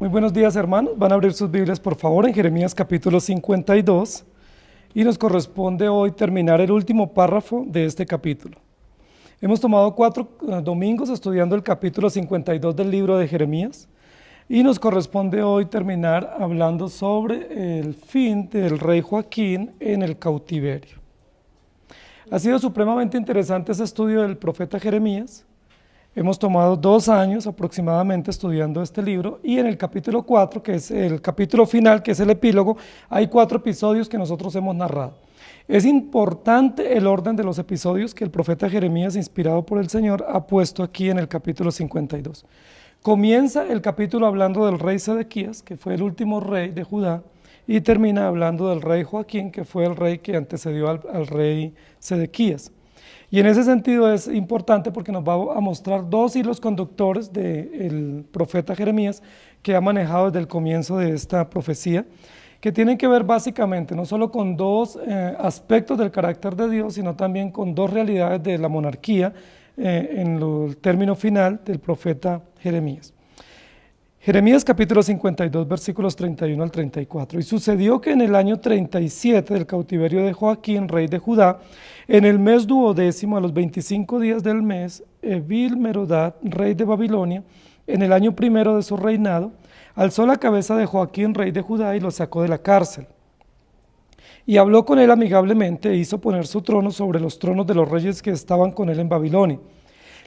Muy buenos días, hermanos. Van a abrir sus Biblias, por favor, en Jeremías capítulo 52 y nos corresponde hoy terminar el último párrafo de este capítulo. Hemos tomado 4 domingos estudiando el capítulo 52 del libro de Jeremías y nos corresponde hoy terminar hablando sobre el fin del rey Joaquín en el cautiverio. Ha sido supremamente interesante ese estudio del profeta Jeremías. Hemos tomado 2 años aproximadamente estudiando este libro y en el capítulo 4, que es el capítulo final, que es el epílogo, hay 4 episodios que nosotros hemos narrado. Es importante el orden de los episodios que el profeta Jeremías, inspirado por el Señor, ha puesto aquí en el capítulo 52. Comienza el capítulo hablando del rey Sedequías, que fue el último rey de Judá, y termina hablando del rey Joaquín, que fue el rey que antecedió al rey Sedequías. Y en ese sentido es importante porque nos va a mostrar 2 hilos conductores del profeta Jeremías que ha manejado desde el comienzo de esta profecía, que tienen que ver básicamente no solo con 2 aspectos del carácter de Dios, sino también con 2 realidades de la monarquía en el término final del profeta Jeremías. Jeremías capítulo 52 versículos 31 al 34. Y sucedió que en el año 37 del cautiverio de Joaquín, rey de Judá, en el mes 12º, a los 25 días del mes, Evil-Merodach, rey de Babilonia, en el año 1 de su reinado, alzó la cabeza de Joaquín, rey de Judá, y lo sacó de la cárcel. Y habló con él amigablemente e hizo poner su trono sobre los tronos de los reyes que estaban con él en Babilonia.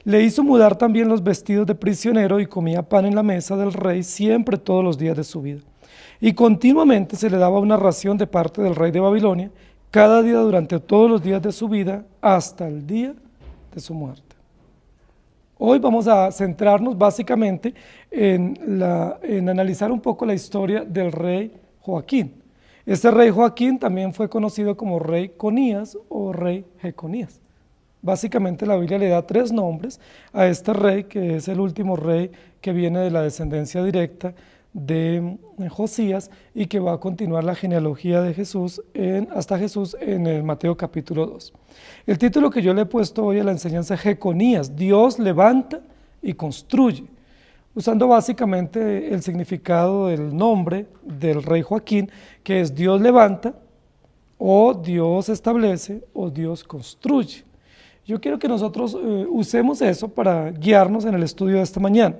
Le hizo mudar también los vestidos de prisionero y comía pan en la mesa del rey siempre todos los días de su vida. Y continuamente se le daba una ración de parte del rey de Babilonia, cada día durante todos los días de su vida, hasta el día de su muerte. Hoy vamos a centrarnos básicamente en analizar un poco la historia del rey Joaquín. Este rey Joaquín también fue conocido como rey Conías o rey Jeconías. Básicamente la Biblia le da 3 nombres a este rey, que es el último rey que viene de la descendencia directa de Josías y que va a continuar la genealogía de Jesús hasta Jesús en el Mateo capítulo 2. El título que yo le he puesto hoy a la enseñanza es Jeconías, Dios levanta y construye, usando básicamente el significado del nombre del rey Joaquín, que es Dios levanta, o Dios establece, o Dios construye. Yo quiero que nosotros usemos eso para guiarnos en el estudio de esta mañana.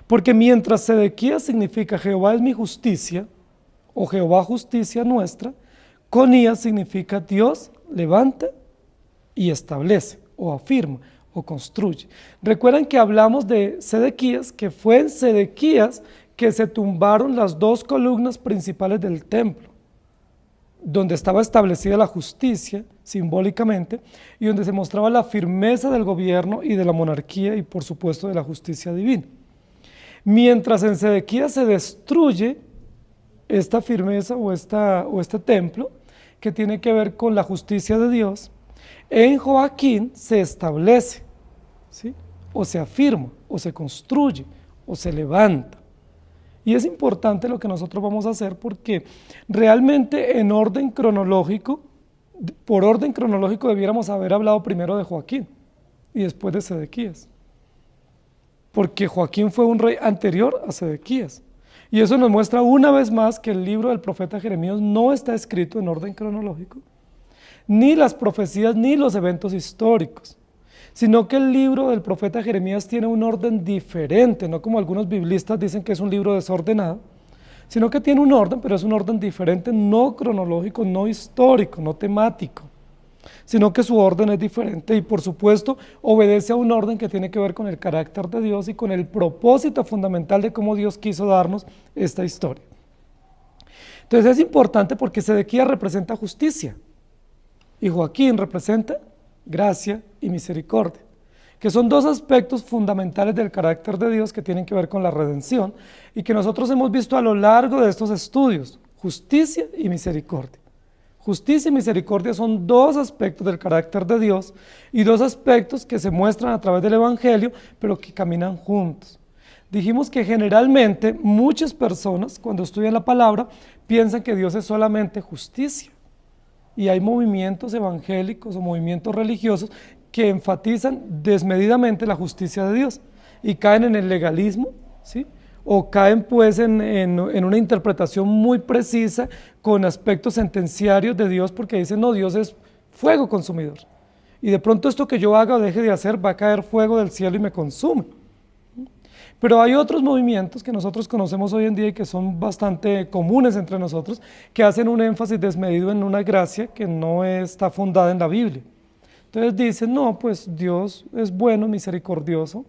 Porque mientras Sedequías significa Jehová es mi justicia, o Jehová justicia nuestra, Conías significa Dios levanta y establece, o afirma, o construye. Recuerden que hablamos de Sedequías, que fue en Sedequías que se tumbaron las 2 columnas principales del templo, donde estaba establecida la justicia simbólicamente y donde se mostraba la firmeza del gobierno y de la monarquía y por supuesto de la justicia divina. Mientras en Sedequías se destruye esta firmeza o este templo que tiene que ver con la justicia de Dios, en Joaquín se establece, ¿sí? O se afirma, o se construye, o se levanta. Y es importante lo que nosotros vamos a hacer porque realmente en orden cronológico, por orden cronológico debiéramos haber hablado primero de Joaquín y después de Sedequías. Porque Joaquín fue un rey anterior a Sedequías. Y eso nos muestra una vez más que el libro del profeta Jeremías no está escrito en orden cronológico, ni las profecías ni los eventos históricos, sino que el libro del profeta Jeremías tiene un orden diferente, no como algunos biblistas dicen que es un libro desordenado, sino que tiene un orden, pero es un orden diferente, no cronológico, no histórico, no temático, sino que su orden es diferente y por supuesto obedece a un orden que tiene que ver con el carácter de Dios y con el propósito fundamental de cómo Dios quiso darnos esta historia. Entonces es importante porque Sedequías representa justicia y Joaquín representa gracia y misericordia, que son 2 aspectos fundamentales del carácter de Dios que tienen que ver con la redención y que nosotros hemos visto a lo largo de estos estudios, justicia y misericordia. Justicia y misericordia son 2 aspectos del carácter de Dios y 2 aspectos que se muestran a través del Evangelio, pero que caminan juntos. Dijimos que generalmente muchas personas cuando estudian la palabra piensan que Dios es solamente justicia. Y hay movimientos evangélicos o movimientos religiosos que enfatizan desmedidamente la justicia de Dios y caen en el legalismo, ¿sí? o caen pues en una interpretación muy precisa con aspectos sentenciarios de Dios, porque dicen, no, Dios es fuego consumidor. Y de pronto esto que yo haga o deje de hacer, va a caer fuego del cielo y me consume. Pero hay otros movimientos que nosotros conocemos hoy en día y que son bastante comunes entre nosotros, que hacen un énfasis desmedido en una gracia que no está fundada en la Biblia. Entonces dicen, no, pues Dios es bueno, misericordioso,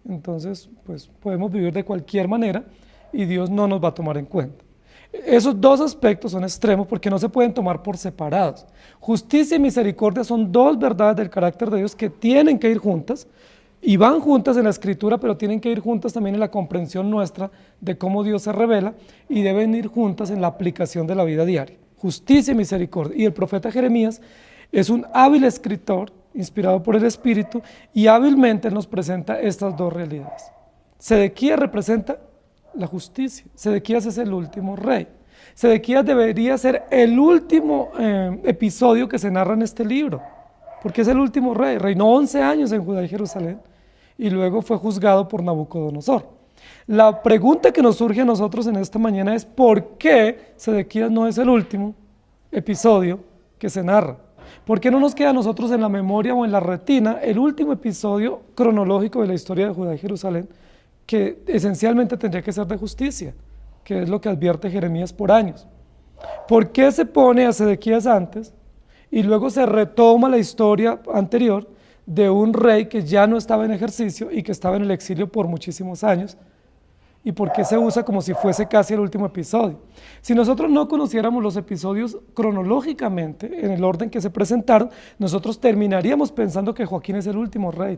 entonces pues podemos vivir de cualquier manera y Dios no nos va a tomar en cuenta. Esos dos aspectos son extremos porque no se pueden tomar por separados. Justicia y misericordia son dos verdades del carácter de Dios que tienen que ir juntas, y van juntas en la Escritura, pero tienen que ir juntas también en la comprensión nuestra de cómo Dios se revela, y deben ir juntas en la aplicación de la vida diaria. Justicia y misericordia. Y el profeta Jeremías es un hábil escritor, inspirado por el Espíritu, y hábilmente nos presenta estas dos realidades. Sedequías representa la justicia. Sedequías es el último rey. Sedequías debería ser el último episodio que se narra en este libro, porque es el último rey. Reinó 11 años en Judá y Jerusalén, y luego fue juzgado por Nabucodonosor. La pregunta que nos surge a nosotros en esta mañana es ¿por qué Sedequías no es el último episodio que se narra? ¿Por qué no nos queda a nosotros en la memoria o en la retina el último episodio cronológico de la historia de Judá y Jerusalén, que esencialmente tendría que ser de justicia, que es lo que advierte Jeremías por años? ¿Por qué se pone a Sedequías antes y luego se retoma la historia anterior de un rey que ya no estaba en ejercicio y que estaba en el exilio por muchísimos años? ¿Y por qué se usa como si fuese casi el último episodio? Si nosotros no conociéramos los episodios cronológicamente en el orden que se presentaron, nosotros terminaríamos pensando que Joaquín es el último rey.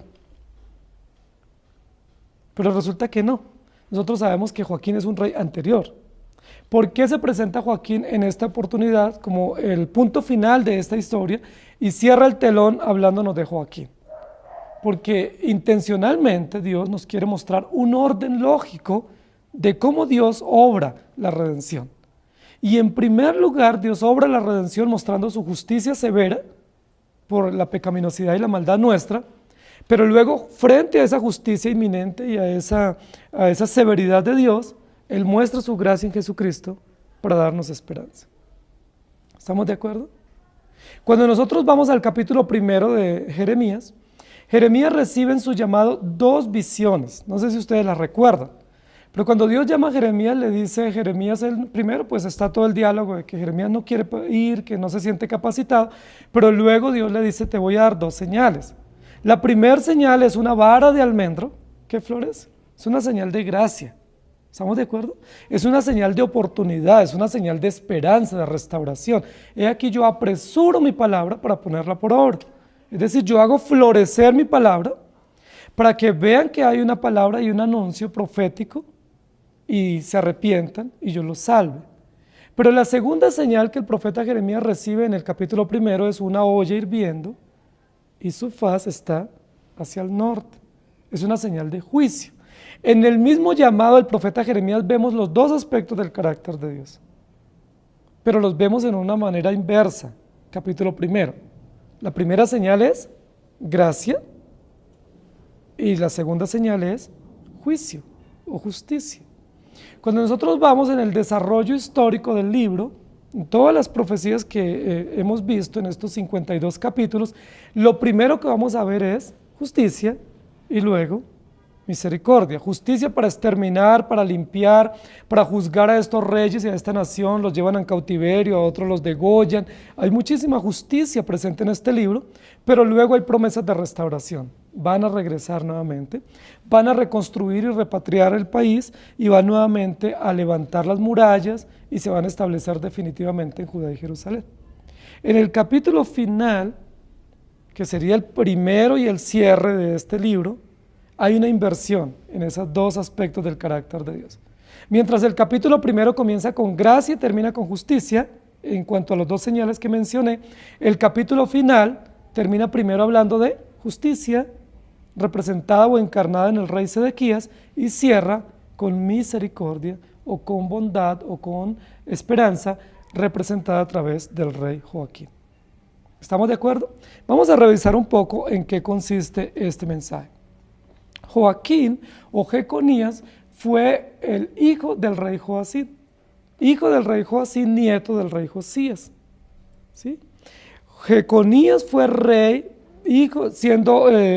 Pero resulta que no. Nosotros sabemos que Joaquín es un rey anterior. ¿Por qué se presenta Joaquín en esta oportunidad como el punto final de esta historia y cierra el telón hablándonos de Joaquín? Porque intencionalmente Dios nos quiere mostrar un orden lógico de cómo Dios obra la redención. Y en primer lugar, Dios obra la redención mostrando su justicia severa por la pecaminosidad y la maldad nuestra, pero luego frente a esa justicia inminente y a esa severidad de Dios, Él muestra su gracia en Jesucristo para darnos esperanza. ¿Estamos de acuerdo? Cuando nosotros vamos al capítulo 1 de Jeremías, Jeremías recibe en su llamado dos visiones, no sé si ustedes las recuerdan, pero cuando Dios llama a Jeremías, le dice Jeremías, primero pues está todo el diálogo de que Jeremías no quiere ir, que no se siente capacitado, pero luego Dios le dice, te voy a dar dos señales. La primera señal es una vara de almendro que florece, es una señal de gracia. ¿Estamos de acuerdo? Es una señal de oportunidad, es una señal de esperanza, de restauración. He aquí yo apresuro mi palabra para ponerla por obra. Es decir, yo hago florecer mi palabra para que vean que hay una palabra y un anuncio profético y se arrepientan y yo los salve. Pero la segunda señal que el profeta Jeremías recibe en el capítulo 1 es una olla hirviendo y su faz está hacia el norte. Es una señal de juicio. En el mismo llamado del profeta Jeremías vemos los dos aspectos del carácter de Dios, pero los vemos en una manera inversa. Capítulo 1. La primera señal es gracia y la segunda señal es juicio o justicia. Cuando nosotros vamos en el desarrollo histórico del libro, en todas las profecías que hemos visto en estos 52 capítulos, lo primero que vamos a ver es justicia y luego misericordia. Justicia para exterminar, para limpiar, para juzgar a estos reyes y a esta nación, los llevan en cautiverio, a otros los degollan. Hay muchísima justicia presente en este libro, pero luego hay promesas de restauración. Van a regresar nuevamente, van a reconstruir y repatriar el país y van nuevamente a levantar las murallas y se van a establecer definitivamente en Judá y Jerusalén. En el capítulo final, que sería el primero y el cierre de este libro, hay una inversión en esos dos aspectos del carácter de Dios. Mientras el capítulo 1 comienza con gracia y termina con justicia, en cuanto a las dos señales que mencioné, el capítulo final termina primero hablando de justicia, representada o encarnada en el rey Sedequías, y cierra con misericordia o con bondad o con esperanza, representada a través del rey Joaquín. ¿Estamos de acuerdo? Vamos a revisar un poco en qué consiste este mensaje. Joaquín o Jeconías fue el hijo del rey Joacim. Hijo del rey Joacim, nieto del rey Josías. ¿Sí? Jeconías fue rey,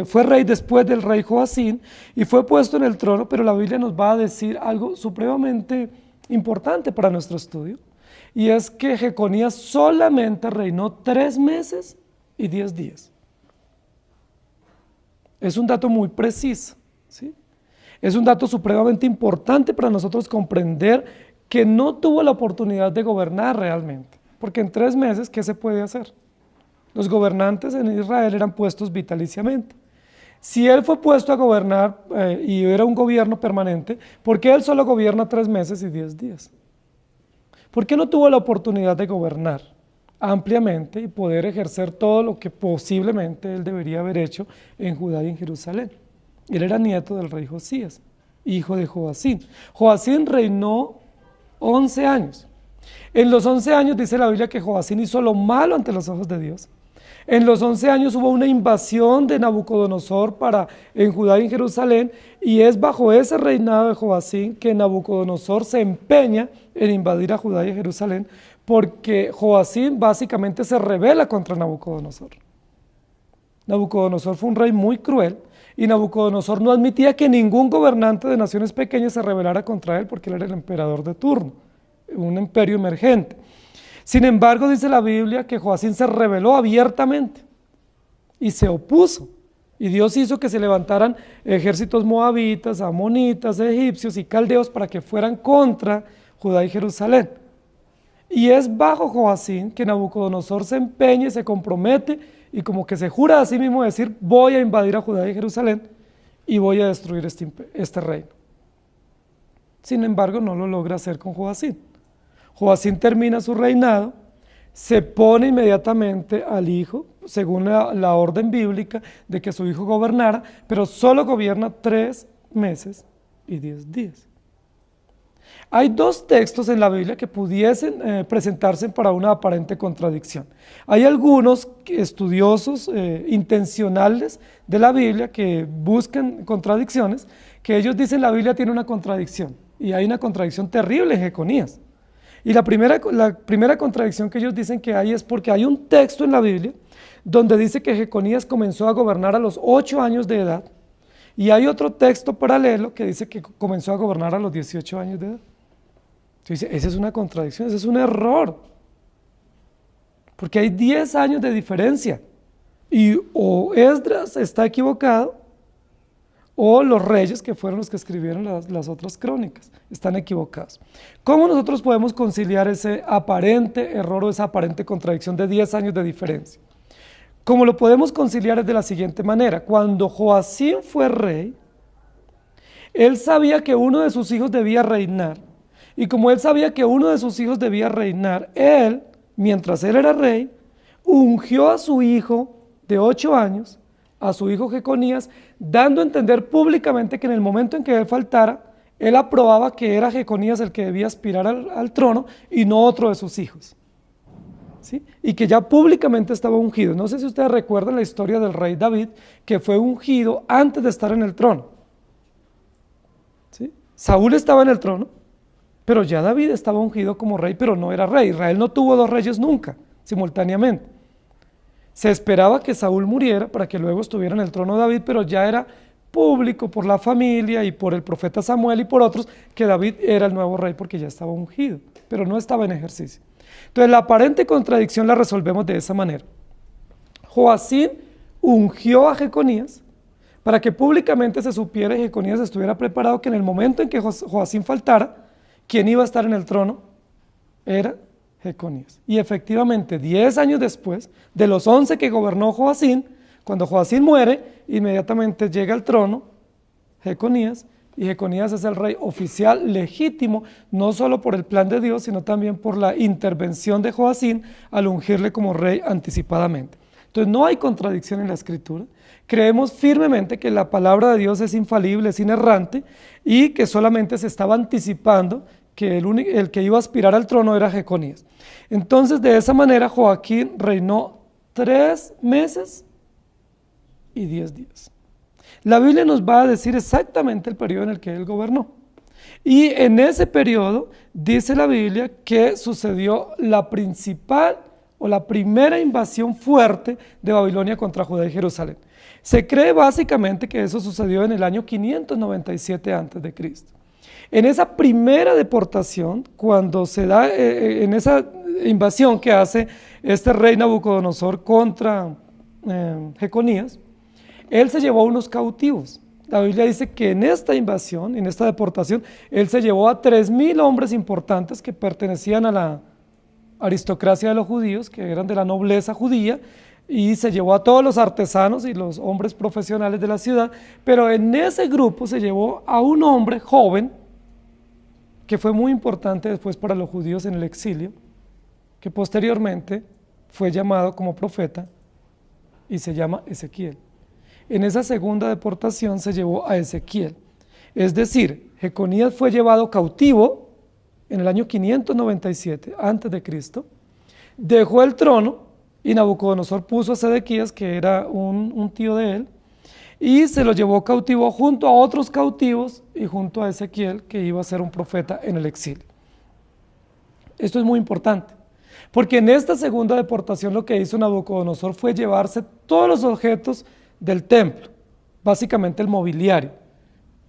fue rey después del rey Joacim y fue puesto en el trono, pero la Biblia nos va a decir algo supremamente importante para nuestro estudio, y es que Jeconías solamente reinó 3 meses y 10 días. Es un dato muy preciso, ¿sí? Es un dato supremamente importante para nosotros comprender que no tuvo la oportunidad de gobernar realmente, porque en 3 meses, ¿qué se puede hacer? Los gobernantes en Israel eran puestos vitaliciamente. Si él fue puesto a gobernar y era un gobierno permanente, ¿por qué él solo gobierna 3 meses y 10 días? ¿Por qué no tuvo la oportunidad de gobernar ampliamente y poder ejercer todo lo que posiblemente él debería haber hecho en Judá y en Jerusalén? Él era nieto del rey Josías, hijo de Joacim. Joacim reinó 11 años. En los 11 años dice la Biblia que Joacim hizo lo malo ante los ojos de Dios. En los 11 años hubo una invasión de Nabucodonosor en Judá y en Jerusalén, y es bajo ese reinado de Joacim que Nabucodonosor se empeña en invadir a Judá y a Jerusalén, porque Joacim básicamente se rebela contra Nabucodonosor. Nabucodonosor fue un rey muy cruel, y Nabucodonosor no admitía que ningún gobernante de naciones pequeñas se rebelara contra él, porque él era el emperador de turno, un imperio emergente. Sin embargo, dice la Biblia que Joacim se rebeló abiertamente y se opuso, y Dios hizo que se levantaran ejércitos moabitas, amonitas, egipcios y caldeos para que fueran contra Judá y Jerusalén. Y es bajo Joacim que Nabucodonosor se empeña y se compromete y como que se jura a sí mismo decir: voy a invadir a Judá y Jerusalén y voy a destruir este reino. Sin embargo, no lo logra hacer con Joacim. Joacim termina su reinado, se pone inmediatamente al hijo, según la orden bíblica de que su hijo gobernara, pero solo gobierna 3 meses y 10 días. Hay 2 textos en la Biblia que pudiesen presentarse para una aparente contradicción. Hay algunos estudiosos intencionales de la Biblia que buscan contradicciones, que ellos dicen la Biblia tiene una contradicción, y hay una contradicción terrible en Jeconías. Y la primera contradicción que ellos dicen que hay es porque hay un texto en la Biblia donde dice que Jeconías comenzó a gobernar a los 8 años de edad, y hay otro texto paralelo que dice que comenzó a gobernar a los 18 años de edad. Entonces, esa es una contradicción, ese es un error, porque hay 10 años de diferencia, y o Esdras está equivocado, o los reyes, que fueron los que escribieron las otras crónicas, están equivocados. ¿Cómo nosotros podemos conciliar ese aparente error o esa aparente contradicción de 10 años de diferencia? Como lo podemos conciliar es de la siguiente manera: cuando Joacim fue rey, él sabía que uno de sus hijos debía reinar, y como él sabía que uno de sus hijos debía reinar, él, mientras él era rey, ungió a su hijo de 8 años, a su hijo Jeconías, dando a entender públicamente que en el momento en que él faltara, él aprobaba que era Jeconías el que debía aspirar al trono y no otro de sus hijos, ¿sí? Y que ya públicamente estaba ungido. No sé si ustedes recuerdan la historia del rey David, que fue ungido antes de estar en el trono, ¿sí? Saúl estaba en el trono, pero ya David estaba ungido como rey, pero no era rey. Israel no tuvo 2 reyes nunca, simultáneamente. Se esperaba que Saúl muriera para que luego estuviera en el trono David, pero ya era público por la familia y por el profeta Samuel y por otros que David era el nuevo rey porque ya estaba ungido, pero no estaba en ejercicio. Entonces la aparente contradicción la resolvemos de esa manera. Joacim ungió a Jeconías para que públicamente se supiera y Jeconías estuviera preparado que en el momento en que Joacim faltara, quien iba a estar en el trono era Jeconías. Y efectivamente, 10 años después, de los 11 que gobernó Joacim, cuando Joacim muere, inmediatamente llega al trono Jeconías, y Jeconías es el rey oficial legítimo, no solo por el plan de Dios, sino también por la intervención de Joacim al ungirle como rey anticipadamente. Entonces no hay contradicción en la Escritura. Creemos firmemente que la palabra de Dios es infalible, es inerrante, y que solamente se estaba anticipando que el que iba a aspirar al trono era Jeconías. Entonces, de esa manera, Joacim reinó 3 meses y 10 días. La Biblia nos va a decir exactamente el periodo en el que él gobernó. Y en ese periodo dice la Biblia que sucedió la principal o la primera invasión fuerte de Babilonia contra Judá y Jerusalén. Se cree básicamente que eso sucedió en el año 597 a.C. En esa primera deportación, cuando se da, en esa invasión que hace este rey Nabucodonosor contra Jeconías, él se llevó unos cautivos. La Biblia dice que en esta invasión, en esta deportación, él se llevó a 3.000 hombres importantes que pertenecían a la aristocracia de los judíos, que eran de la nobleza judía, y se llevó a todos los artesanos y los hombres profesionales de la ciudad, pero en ese grupo se llevó a un hombre joven, que fue muy importante después para los judíos en el exilio, que posteriormente fue llamado como profeta y se llama Ezequiel. En esa segunda deportación se llevó a Ezequiel. Es decir, Jeconías fue llevado cautivo en el año 597 a.C., dejó el trono y Nabucodonosor puso a Sedequías, que era un tío de él, y se lo llevó cautivo junto a otros cautivos y junto a Ezequiel, que iba a ser un profeta en el exilio. Esto es muy importante, porque en esta segunda deportación lo que hizo Nabucodonosor fue llevarse todos los objetos del templo, básicamente el mobiliario,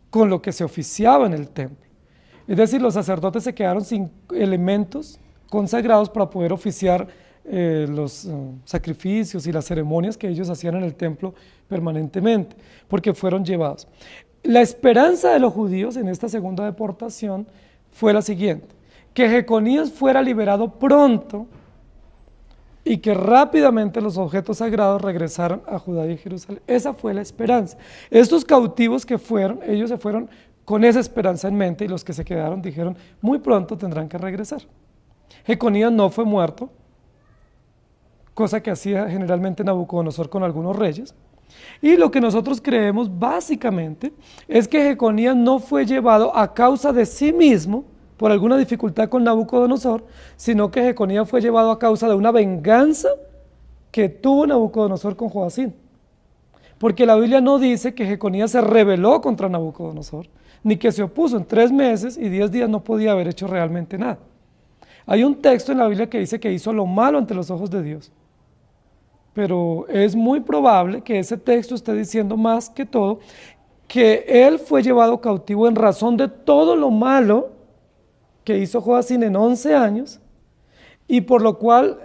con lo que se oficiaba en el templo. Es decir, los sacerdotes se quedaron sin elementos consagrados para poder oficiar los sacrificios y las ceremonias que ellos hacían en el templo permanentemente, porque fueron llevados. La esperanza de los judíos en esta segunda deportación fue la siguiente: que Jeconías fuera liberado pronto y que rápidamente los objetos sagrados regresaran a Judá y Jerusalén. Esa fue la esperanza. Estos cautivos que fueron, ellos se fueron con esa esperanza en mente, y los que se quedaron dijeron, muy pronto tendrán que regresar. Jeconías no fue muerto, cosa que hacía generalmente Nabucodonosor con algunos reyes. Y lo que nosotros creemos básicamente es que Jeconías no fue llevado a causa de sí mismo, por alguna dificultad con Nabucodonosor, sino que Jeconías fue llevado a causa de una venganza que tuvo Nabucodonosor con Joacim. Porque la Biblia no dice que Jeconías se rebeló contra Nabucodonosor, ni que se opuso. En 3 meses y 10 días no podía haber hecho realmente nada. Hay un texto en la Biblia que dice que hizo lo malo ante los ojos de Dios. Pero es muy probable que ese texto esté diciendo más que todo que él fue llevado cautivo en razón de todo lo malo que hizo Joacim en 11 años, y por lo cual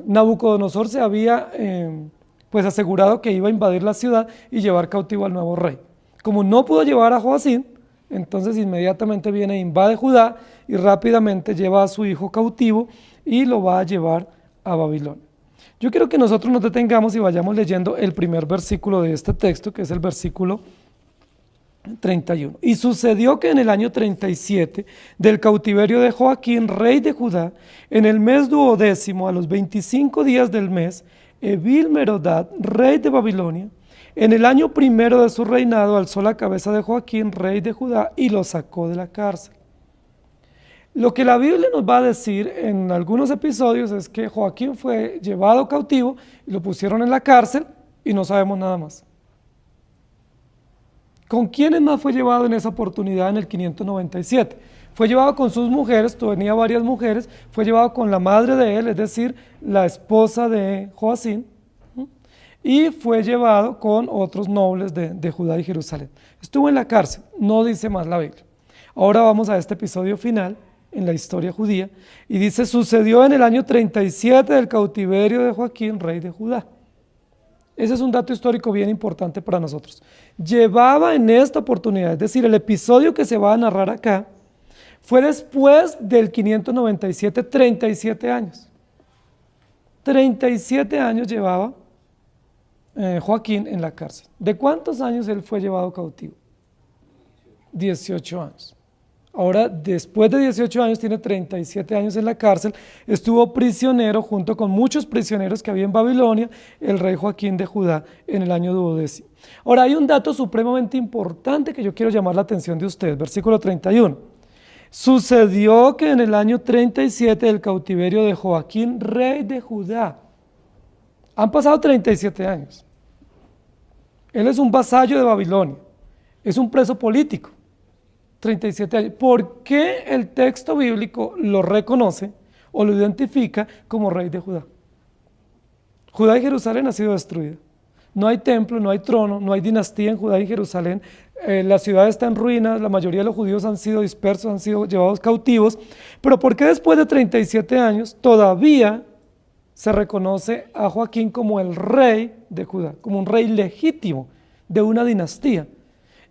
Nabucodonosor se había pues asegurado que iba a invadir la ciudad y llevar cautivo al nuevo rey. Como no pudo llevar a Joacim, entonces inmediatamente viene e invade Judá y rápidamente lleva a su hijo cautivo y lo va a llevar a Babilonia. Yo quiero que nosotros nos detengamos y vayamos leyendo el primer versículo de este texto, que es el versículo 31. Y sucedió que en el año 37 del cautiverio de Joaquín, rey de Judá, en el mes 12º, a los 25 días del mes, Evil-Merodach, rey de Babilonia, en el año primero de su reinado, alzó la cabeza de Joaquín, rey de Judá, y lo sacó de la cárcel. Lo que la Biblia nos va a decir en algunos episodios es que Joaquín fue llevado cautivo y lo pusieron en la cárcel y no sabemos nada más. ¿Con quiénes más fue llevado en esa oportunidad en el 597? Fue llevado con sus mujeres, tenía varias mujeres, fue llevado con la madre de él, es decir, la esposa de Joacim, y fue llevado con otros nobles de Judá y Jerusalén. Estuvo en la cárcel, no dice más la Biblia. Ahora vamos a este episodio final en la historia judía, y dice, sucedió en el año 37 del cautiverio de Joaquín, rey de Judá. Ese es un dato histórico bien importante para nosotros. Llevaba en esta oportunidad, es decir, el episodio que se va a narrar acá, fue después del 597, 37 años. 37 años llevaba Joaquín en la cárcel. ¿De cuántos años él fue llevado cautivo? 18 años. Ahora, después de 18 años, tiene 37 años en la cárcel, estuvo prisionero junto con muchos prisioneros que había en Babilonia, el rey Joaquín de Judá, en el año 12º. Ahora, hay un dato supremamente importante que yo quiero llamar la atención de ustedes, versículo 31. Sucedió que en el año 37 del cautiverio de Joaquín, rey de Judá, han pasado 37 años. Él es un vasallo de Babilonia, es un preso político. 37 años. ¿Por qué el texto bíblico lo reconoce o lo identifica como rey de Judá? Judá y Jerusalén ha sido destruida. No hay templo, no hay trono, no hay dinastía en Judá y Jerusalén. La ciudad está en ruinas, la mayoría de los judíos han sido dispersos, han sido llevados cautivos. Pero ¿por qué después de 37 años todavía se reconoce a Joaquín como el rey de Judá, como un rey legítimo de una dinastía?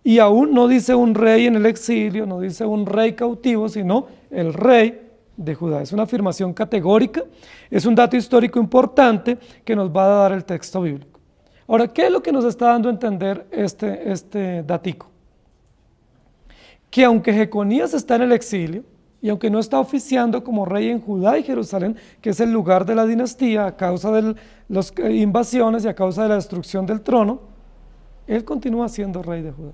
Y aún no dice un rey en el exilio, no dice un rey cautivo, sino el rey de Judá. Es una afirmación categórica, es un dato histórico importante que nos va a dar el texto bíblico. Ahora, ¿qué es lo que nos está dando a entender este datico? Que aunque Jeconías está en el exilio, y aunque no está oficiando como rey en Judá y Jerusalén, que es el lugar de la dinastía a causa de las invasiones y a causa de la destrucción del trono, él continúa siendo rey de Judá.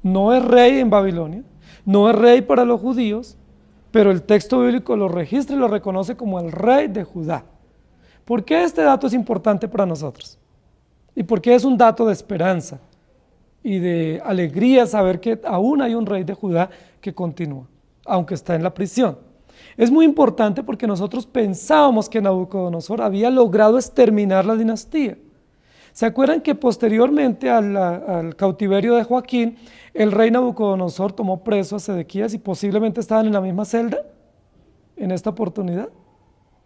No es rey en Babilonia, no es rey para los judíos, pero el texto bíblico lo registra y lo reconoce como el rey de Judá. ¿Por qué este dato es importante para nosotros? ¿Y por qué es un dato de esperanza y de alegría saber que aún hay un rey de Judá que continúa, aunque está en la prisión? Es muy importante porque nosotros pensábamos que Nabucodonosor había logrado exterminar la dinastía. ¿Se acuerdan que posteriormente al cautiverio de Joaquín, el rey Nabucodonosor tomó preso a Sedequías y posiblemente estaban en la misma celda en esta oportunidad?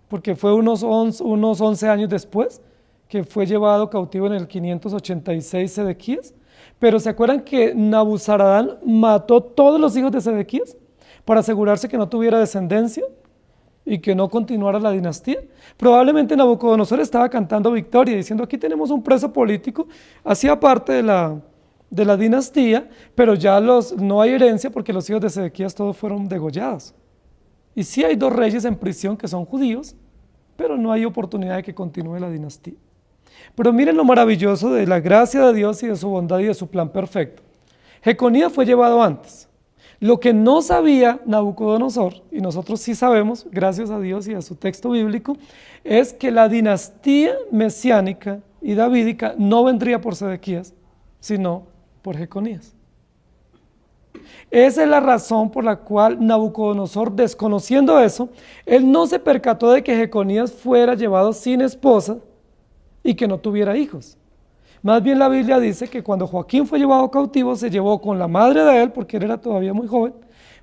Porque fue unos 11 años después que fue llevado cautivo en el 586 Sedequías. Pero ¿se acuerdan que Nabuzaradán mató todos los hijos de Sedequías para asegurarse que no tuviera descendencia y que no continuara la dinastía? Probablemente Nabucodonosor estaba cantando victoria, diciendo: aquí tenemos un preso político, hacía parte de la dinastía, pero ya no hay herencia porque los hijos de Sedequías todos fueron degollados. Y sí hay 2 reyes en prisión que son judíos, pero no hay oportunidad de que continúe la dinastía. Pero miren lo maravilloso de la gracia de Dios y de su bondad y de su plan perfecto. Jeconías fue llevado antes. Lo que no sabía Nabucodonosor, y nosotros sí sabemos, gracias a Dios y a su texto bíblico, es que la dinastía mesiánica y davídica no vendría por Sedequías, sino por Jeconías. Esa es la razón por la cual Nabucodonosor, desconociendo eso, él no se percató de que Jeconías fuera llevado sin esposa y que no tuviera hijos. Más bien la Biblia dice que cuando Joaquín fue llevado cautivo, se llevó con la madre de él, porque él era todavía muy joven,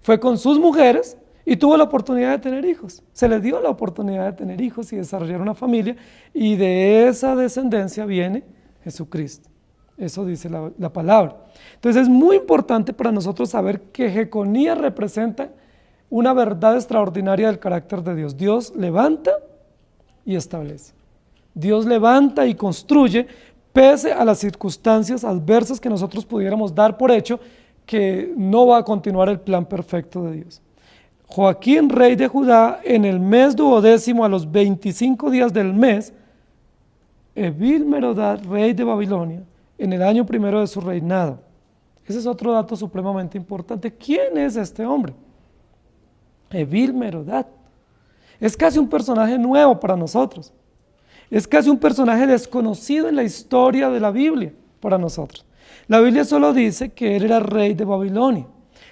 fue con sus mujeres y tuvo la oportunidad de tener hijos. Se le dio la oportunidad de tener hijos y desarrollar una familia, y de esa descendencia viene Jesucristo. Eso dice la palabra. Entonces es muy importante para nosotros saber que Jeconías representa una verdad extraordinaria del carácter de Dios. Dios levanta y establece. Dios levanta y construye pese a las circunstancias adversas que nosotros pudiéramos dar por hecho que no va a continuar el plan perfecto de Dios. Joaquín, rey de Judá, en el mes 12º, a los 25 días del mes, Evil-Merodach, rey de Babilonia, en el año 1 de su reinado. Ese es otro dato supremamente importante. ¿Quién es este hombre? Evil-Merodach. Es casi un personaje nuevo para nosotros. Es casi un personaje desconocido en la historia de la Biblia para nosotros. La Biblia solo dice que él era rey de Babilonia.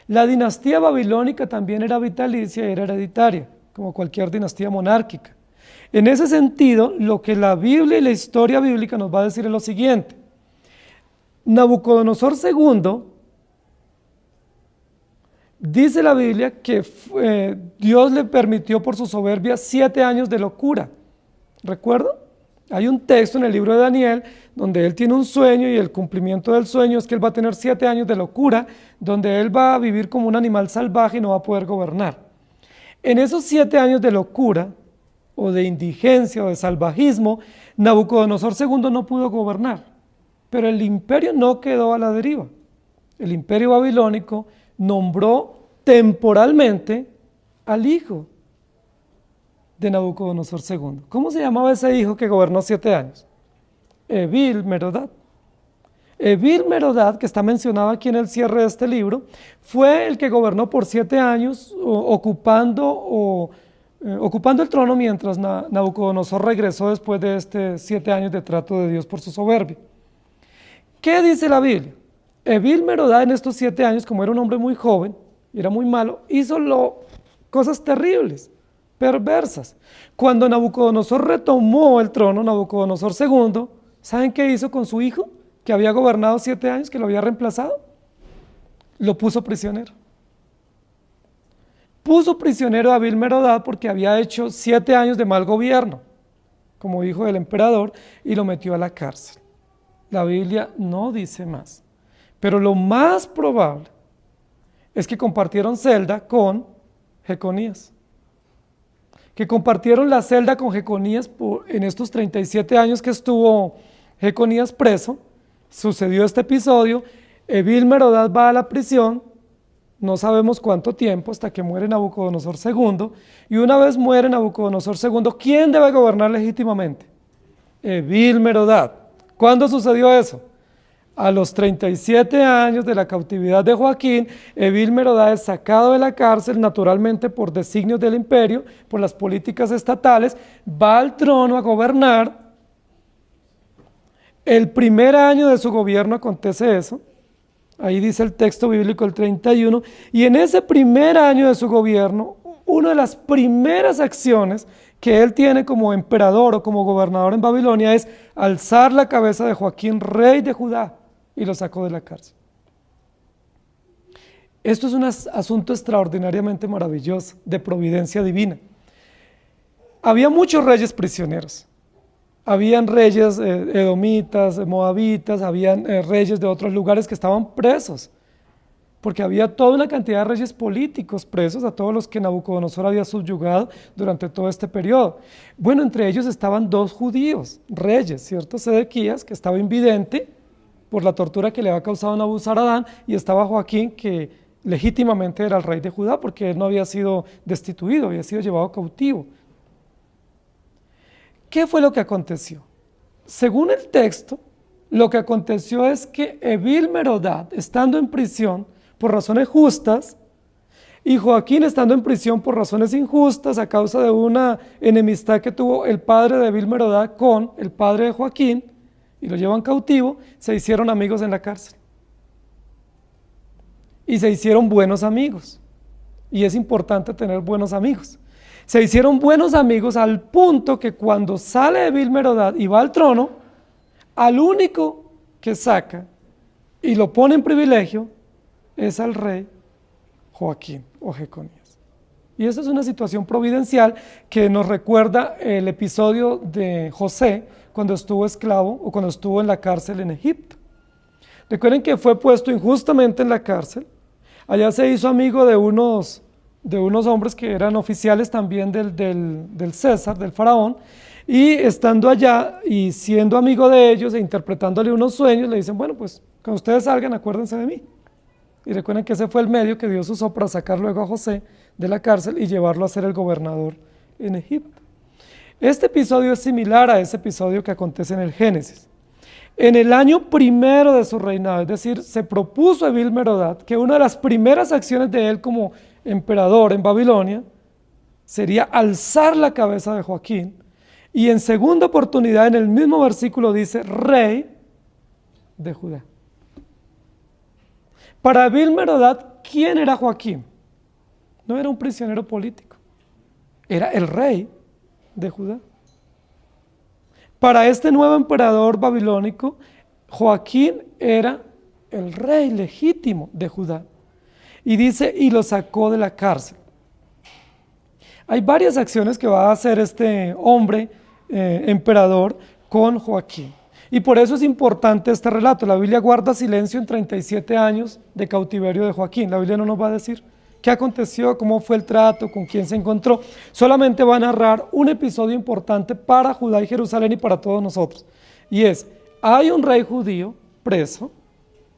La dinastía babilónica también era vitalicia y era hereditaria, como cualquier dinastía monárquica. En ese sentido, lo que la Biblia y la historia bíblica nos va a decir es lo siguiente: Nabucodonosor II, dice la Biblia que Dios le permitió por su soberbia 7 años de locura. ¿Recuerdan? Hay un texto en el libro de Daniel donde él tiene un sueño, y el cumplimiento del sueño es que él va a tener 7 años de locura, donde él va a vivir como un animal salvaje y no va a poder gobernar. En esos 7 años de locura, o de indigencia, o de salvajismo, Nabucodonosor II no pudo gobernar, pero el imperio no quedó a la deriva. El imperio babilónico nombró temporalmente al hijo de Nabucodonosor II. ¿Cómo se llamaba ese hijo que gobernó 7 años? Evil-Merodach. Evil-Merodach, que está mencionado aquí en el cierre de este libro, fue el que gobernó por 7 años ocupando el trono mientras Nabucodonosor regresó después de 7 años de trato de Dios por su soberbia. ¿Qué dice la Biblia? Evil Merodach en estos 7 años, como era un hombre muy joven y era muy malo, hizo cosas terribles, perversas. Cuando Nabucodonosor retomó el trono, Nabucodonosor II, ¿saben qué hizo con su hijo, que había gobernado 7 años, que lo había reemplazado? Lo puso prisionero. Puso prisionero a Evil Merodach porque había hecho 7 años de mal gobierno, como hijo del emperador, y lo metió a la cárcel. La Biblia no dice más, pero lo más probable es que compartieron celda con Jeconías, que compartieron la celda con Jeconías en estos 37 años que estuvo Jeconías preso. Sucedió este episodio, Evil Merodach va a la prisión, no sabemos cuánto tiempo, hasta que muere Nabucodonosor II, y una vez muere Nabucodonosor II, ¿quién debe gobernar legítimamente? Evil Merodach. ¿Cuándo sucedió eso? A los 37 años de la cautividad de Joaquín, Evil Merodach es sacado de la cárcel, naturalmente por designios del imperio, por las políticas estatales, va al trono a gobernar. El primer año de su gobierno acontece eso. Ahí dice el texto bíblico, el 31, y en ese primer año de su gobierno, una de las primeras acciones que él tiene como emperador o como gobernador en Babilonia es alzar la cabeza de Joaquín, rey de Judá, y lo sacó de la cárcel. Esto es un asunto extraordinariamente maravilloso, de providencia divina. Había muchos reyes prisioneros. Habían reyes edomitas, moabitas, habían reyes de otros lugares que estaban presos, porque había toda una cantidad de reyes políticos presos, a todos los que Nabucodonosor había subyugado durante todo este periodo. Bueno, entre ellos estaban 2 judíos, reyes, ¿cierto? Sedequías, que estaba invidente por la tortura que le había causado Nabuzaradán, y estaba Joaquín, que legítimamente era el rey de Judá, porque él no había sido destituido, había sido llevado cautivo. ¿Qué fue lo que aconteció? Según el texto, lo que aconteció es que Evil Merodach, estando en prisión por razones justas, y Joaquín estando en prisión por razones injustas a causa de una enemistad que tuvo el padre de Evil Merodach con el padre de Joaquín, y lo llevan cautivo, se hicieron amigos en la cárcel. Y se hicieron buenos amigos. Y es importante tener buenos amigos. Se hicieron buenos amigos al punto que cuando sale Evil Merodach y va al trono, al único que saca y lo pone en privilegio es al rey Joaquín o Jeconías. Y esa es una situación providencial que nos recuerda el episodio de José cuando estuvo esclavo o cuando estuvo en la cárcel en Egipto. Recuerden que fue puesto injustamente en la cárcel. Allá se hizo amigo de unos hombres que eran oficiales también del César, del faraón, y estando allá y siendo amigo de ellos e interpretándole unos sueños, le dicen, bueno, pues cuando ustedes salgan, acuérdense de mí. Y recuerden que ese fue el medio que Dios usó para sacar luego a José de la cárcel y llevarlo a ser el gobernador en Egipto. Este episodio es similar a ese episodio que acontece en el Génesis. En el año primero de su reinado, es decir, se propuso a Evil Merodach que una de las primeras acciones de él como emperador en Babilonia sería alzar la cabeza de Joaquín, y en segunda oportunidad en el mismo versículo dice rey de Judá. Para Evil Merodach, ¿quién era Joaquín? No era un prisionero político, era el rey de Judá. Para este nuevo emperador babilónico, Joaquín era el rey legítimo de Judá. Y dice, y lo sacó de la cárcel. Hay varias acciones que va a hacer este hombre emperador con Joaquín. Y por eso es importante este relato. La Biblia guarda silencio en 37 años de cautiverio de Joaquín. La Biblia no nos va a decir qué aconteció, cómo fue el trato, con quién se encontró. Solamente va a narrar un episodio importante para Judá y Jerusalén y para todos nosotros. Y es, hay un rey judío preso,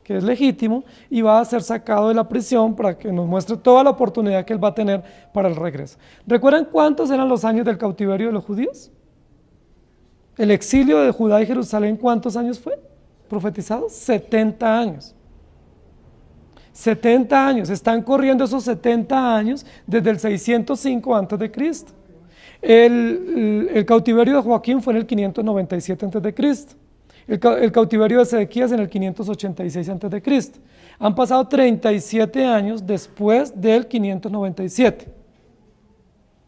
que es legítimo, y va a ser sacado de la prisión para que nos muestre toda la oportunidad que él va a tener para el regreso. ¿Recuerdan cuántos eran los años del cautiverio de los judíos? El exilio de Judá y Jerusalén, ¿cuántos años fue profetizado? 70 años. 70 años, están corriendo esos 70 años desde el 605 a.C. El cautiverio de Joaquín fue en el 597 a.C. El cautiverio de Sedequías en el 586 a.C. Han pasado 37 años después del 597.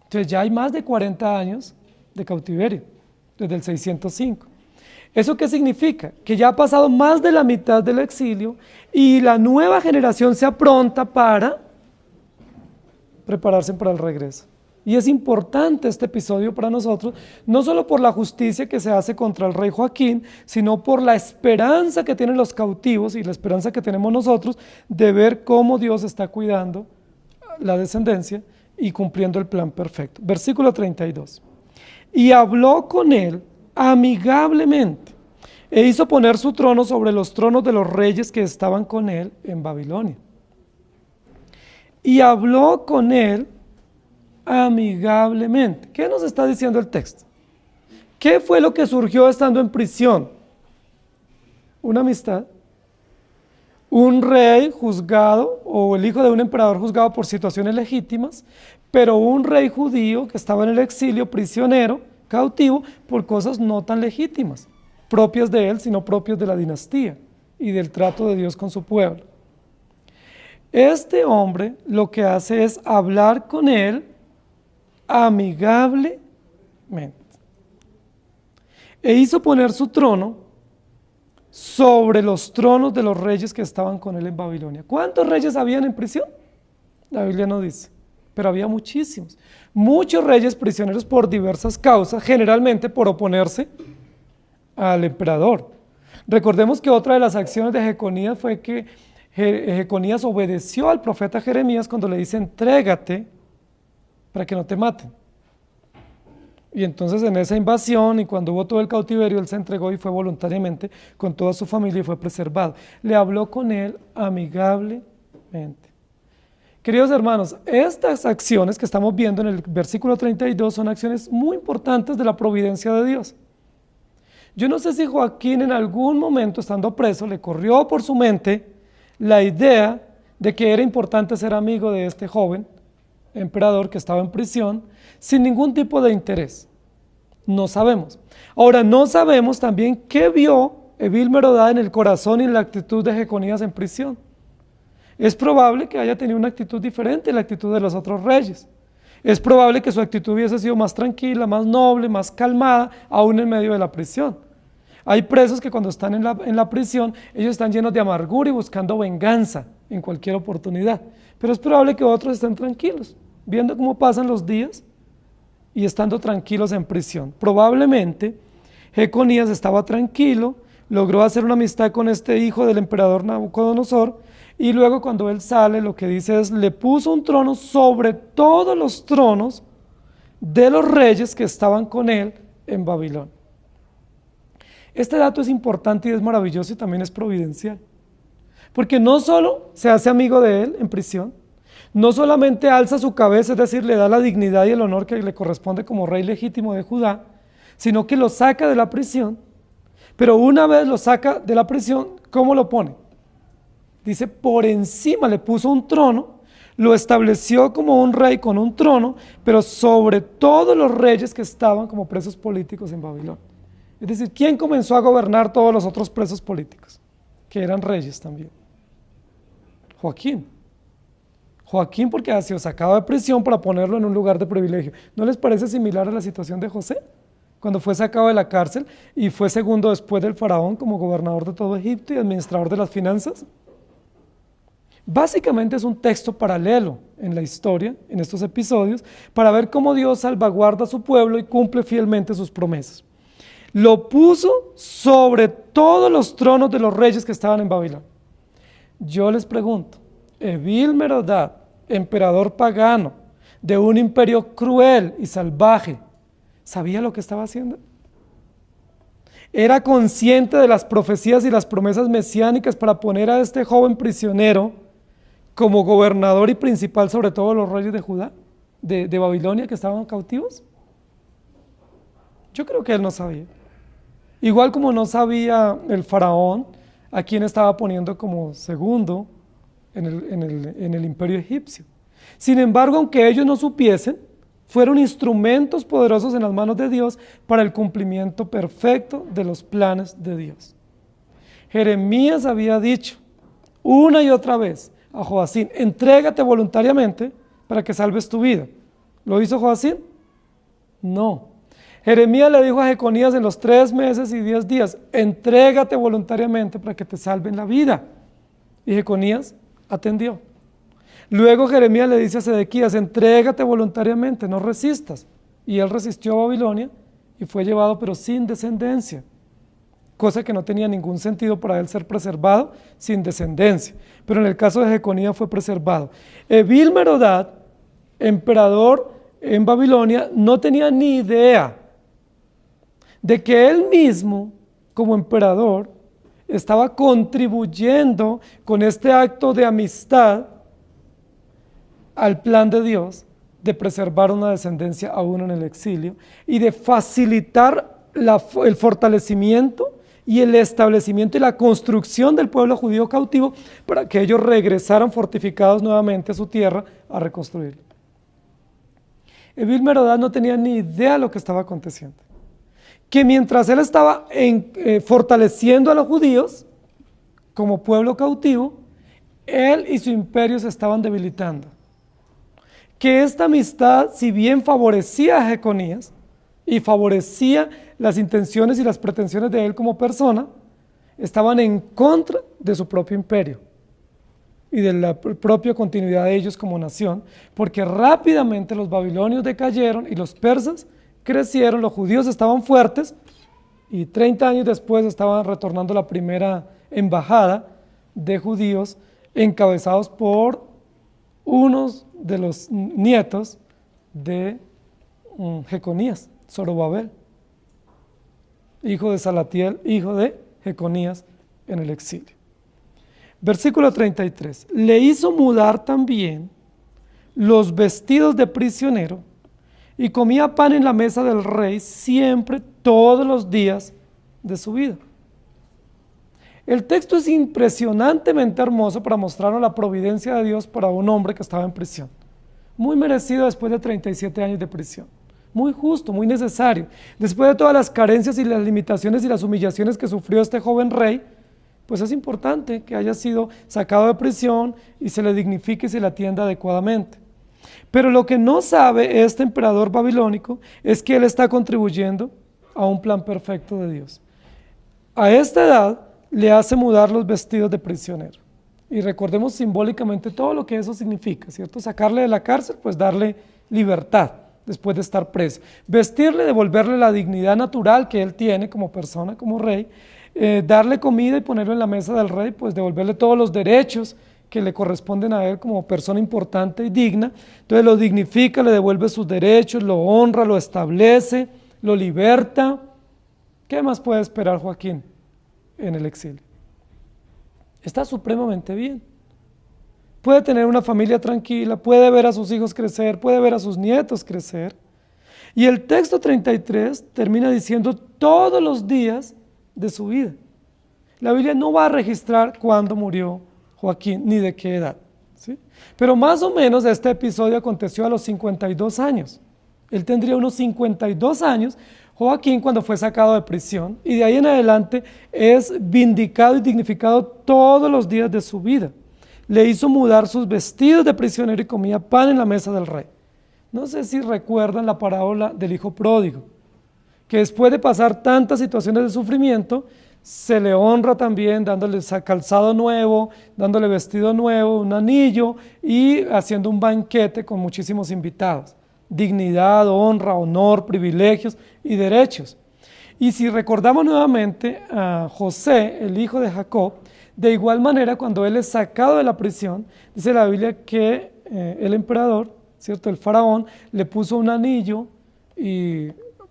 Entonces ya hay más de 40 años de cautiverio, desde el 605. ¿Eso qué significa? Que ya ha pasado más de la mitad del exilio y la nueva generación se apronta para prepararse para el regreso. Y es importante este episodio para nosotros, no solo por la justicia que se hace contra el rey Joaquín, sino por la esperanza que tienen los cautivos y la esperanza que tenemos nosotros de ver cómo Dios está cuidando la descendencia y cumpliendo el plan perfecto. Versículo 32. Y habló con él amigablemente e hizo poner su trono sobre los tronos de los reyes que estaban con él en Babilonia. Y habló con él amigablemente. ¿Qué nos está diciendo el texto? ¿Qué fue lo que surgió estando en prisión? Una amistad. Un rey juzgado o el hijo de un emperador juzgado por situaciones legítimas, pero un rey judío que estaba en el exilio, prisionero, cautivo, por cosas no tan legítimas, propias de él, sino propias de la dinastía y del trato de Dios con su pueblo. Este hombre lo que hace es hablar con él amigablemente. E hizo poner su trono sobre los tronos de los reyes que estaban con él en Babilonia. ¿Cuántos reyes habían en prisión? La Biblia no dice, pero había muchísimos. Muchos reyes prisioneros por diversas causas, generalmente por oponerse al emperador. Recordemos que otra de las acciones de Jeconías fue que Jeconías obedeció al profeta Jeremías cuando le dice entrégate para que no te maten. Y entonces en esa invasión y cuando hubo todo el cautiverio, él se entregó y fue voluntariamente con toda su familia y fue preservado. Le habló con él amigablemente. Queridos hermanos, estas acciones que estamos viendo en el versículo 32 son acciones muy importantes de la providencia de Dios. Yo no sé si Joaquín en algún momento, estando preso, le corrió por su mente la idea de que era importante ser amigo de este joven emperador que estaba en prisión, sin ningún tipo de interés. No sabemos. Ahora, no sabemos también qué vio Evil-Merodach en el corazón y en la actitud de Jeconías en prisión. Es probable que haya tenido una actitud diferente a la actitud de los otros reyes. Es probable que su actitud hubiese sido más tranquila, más noble, más calmada, aún en medio de la prisión. Hay presos que cuando están en la prisión, ellos están llenos de amargura y buscando venganza en cualquier oportunidad. Pero es probable que otros estén tranquilos, viendo cómo pasan los días y estando tranquilos en prisión. Probablemente Jeconías estaba tranquilo, logró hacer una amistad con este hijo del emperador Nabucodonosor y luego cuando él sale lo que dice es, le puso un trono sobre todos los tronos de los reyes que estaban con él en Babilonia. Este dato es importante y es maravilloso y también es providencial, porque no solo se hace amigo de él en prisión, no solamente alza su cabeza, es decir, le da la dignidad y el honor que le corresponde como rey legítimo de Judá, sino que lo saca de la prisión, pero una vez lo saca de la prisión, ¿cómo lo pone? Dice, por encima le puso un trono, lo estableció como un rey con un trono, pero sobre todos los reyes que estaban como presos políticos en Babilonia. Es decir, ¿quién comenzó a gobernar todos los otros presos políticos? Que eran reyes también. Joaquín. Joaquín porque ha sido sacado de prisión para ponerlo en un lugar de privilegio. ¿No les parece similar a la situación de José? Cuando fue sacado de la cárcel y fue segundo después del faraón como gobernador de todo Egipto y administrador de las finanzas. Básicamente es un texto paralelo en la historia, en estos episodios, para ver cómo Dios salvaguarda a su pueblo y cumple fielmente sus promesas. Lo puso sobre todos los tronos de los reyes que estaban en Babilonia. Yo les pregunto, Evil-Merodach, emperador pagano de un imperio cruel y salvaje, ¿sabía lo que estaba haciendo? ¿Era consciente de las profecías y las promesas mesiánicas para poner a este joven prisionero como gobernador y principal sobre todos los reyes de Judá, de Babilonia que estaban cautivos? Yo creo que él no sabía. Igual como no sabía el faraón a quien estaba poniendo como segundo en el imperio egipcio. Sin embargo, aunque ellos no supiesen, fueron instrumentos poderosos en las manos de Dios para el cumplimiento perfecto de los planes de Dios. Jeremías había dicho una y otra vez a Joacín: entrégate voluntariamente para que salves tu vida. ¿Lo hizo Joacín? No. Jeremías le dijo a Jeconías en los 3 meses y 10 días: entrégate voluntariamente para que te salven la vida. Y Jeconías atendió. Luego Jeremías le dice a Sedequías: entrégate voluntariamente, no resistas. Y él resistió a Babilonia y fue llevado, pero sin descendencia, cosa que no tenía ningún sentido para él ser preservado sin descendencia. Pero en el caso de Jeconías fue preservado. Evil-Merodach, emperador en Babilonia, no tenía ni idea de que él mismo, como emperador, estaba contribuyendo con este acto de amistad al plan de Dios de preservar una descendencia aún en el exilio y de facilitar el fortalecimiento y el establecimiento y la construcción del pueblo judío cautivo para que ellos regresaran fortificados nuevamente a su tierra a reconstruirla. Evil-Merodach no tenía ni idea de lo que estaba aconteciendo. Que mientras él estaba fortaleciendo a los judíos como pueblo cautivo, él y su imperio se estaban debilitando. Que esta amistad, si bien favorecía a Jeconías y favorecía las intenciones y las pretensiones de él como persona, estaban en contra de su propio imperio y de la propia continuidad de ellos como nación, porque rápidamente los babilonios decayeron y los persas crecieron, los judíos estaban fuertes y 30 años después estaban retornando la primera embajada de judíos encabezados por unos de los nietos de Jeconías, Zorobabel, hijo de Salatiel, hijo de Jeconías en el exilio. Versículo 33. Le hizo mudar también los vestidos de prisionero y comía pan en la mesa del rey siempre, todos los días de su vida. El texto es impresionantemente hermoso para mostrarnos la providencia de Dios para un hombre que estaba en prisión. Muy merecido después de 37 años de prisión. Muy justo, muy necesario. Después de todas las carencias y las limitaciones y las humillaciones que sufrió este joven rey, pues es importante que haya sido sacado de prisión y se le dignifique y se le atienda adecuadamente. Pero lo que no sabe este emperador babilónico es que él está contribuyendo a un plan perfecto de Dios. A esta edad le hace mudar los vestidos de prisionero. Y recordemos simbólicamente todo lo que eso significa, ¿cierto? Sacarle de la cárcel, pues darle libertad después de estar preso. Vestirle, devolverle la dignidad natural que él tiene como persona, como rey. Darle comida y ponerlo en la mesa del rey, pues devolverle todos los derechos que le corresponden a él como persona importante y digna. Entonces lo dignifica, le devuelve sus derechos, lo honra, lo establece, lo liberta. ¿Qué más puede esperar Joaquín en el exilio? Está supremamente bien. Puede tener una familia tranquila, puede ver a sus hijos crecer, puede ver a sus nietos crecer. Y el texto 33 termina diciendo todos los días de su vida. La Biblia no va a registrar cuándo murió Joaquín ni de qué edad, ¿sí? Pero más o menos este episodio aconteció a los 52 años. Él tendría unos 52 años, Joaquín, cuando fue sacado de prisión, y de ahí en adelante es vindicado y dignificado todos los días de su vida. Le hizo mudar sus vestidos de prisionero y comía pan en la mesa del rey. No sé si recuerdan la parábola del hijo pródigo, que después de pasar tantas situaciones de sufrimiento, se le honra también dándole calzado nuevo, dándole vestido nuevo, un anillo y haciendo un banquete con muchísimos invitados. Dignidad, honra, honor, privilegios y derechos. Y si recordamos nuevamente a José, el hijo de Jacob, de igual manera cuando él es sacado de la prisión, dice la Biblia que el emperador, ¿cierto? El faraón le puso un anillo y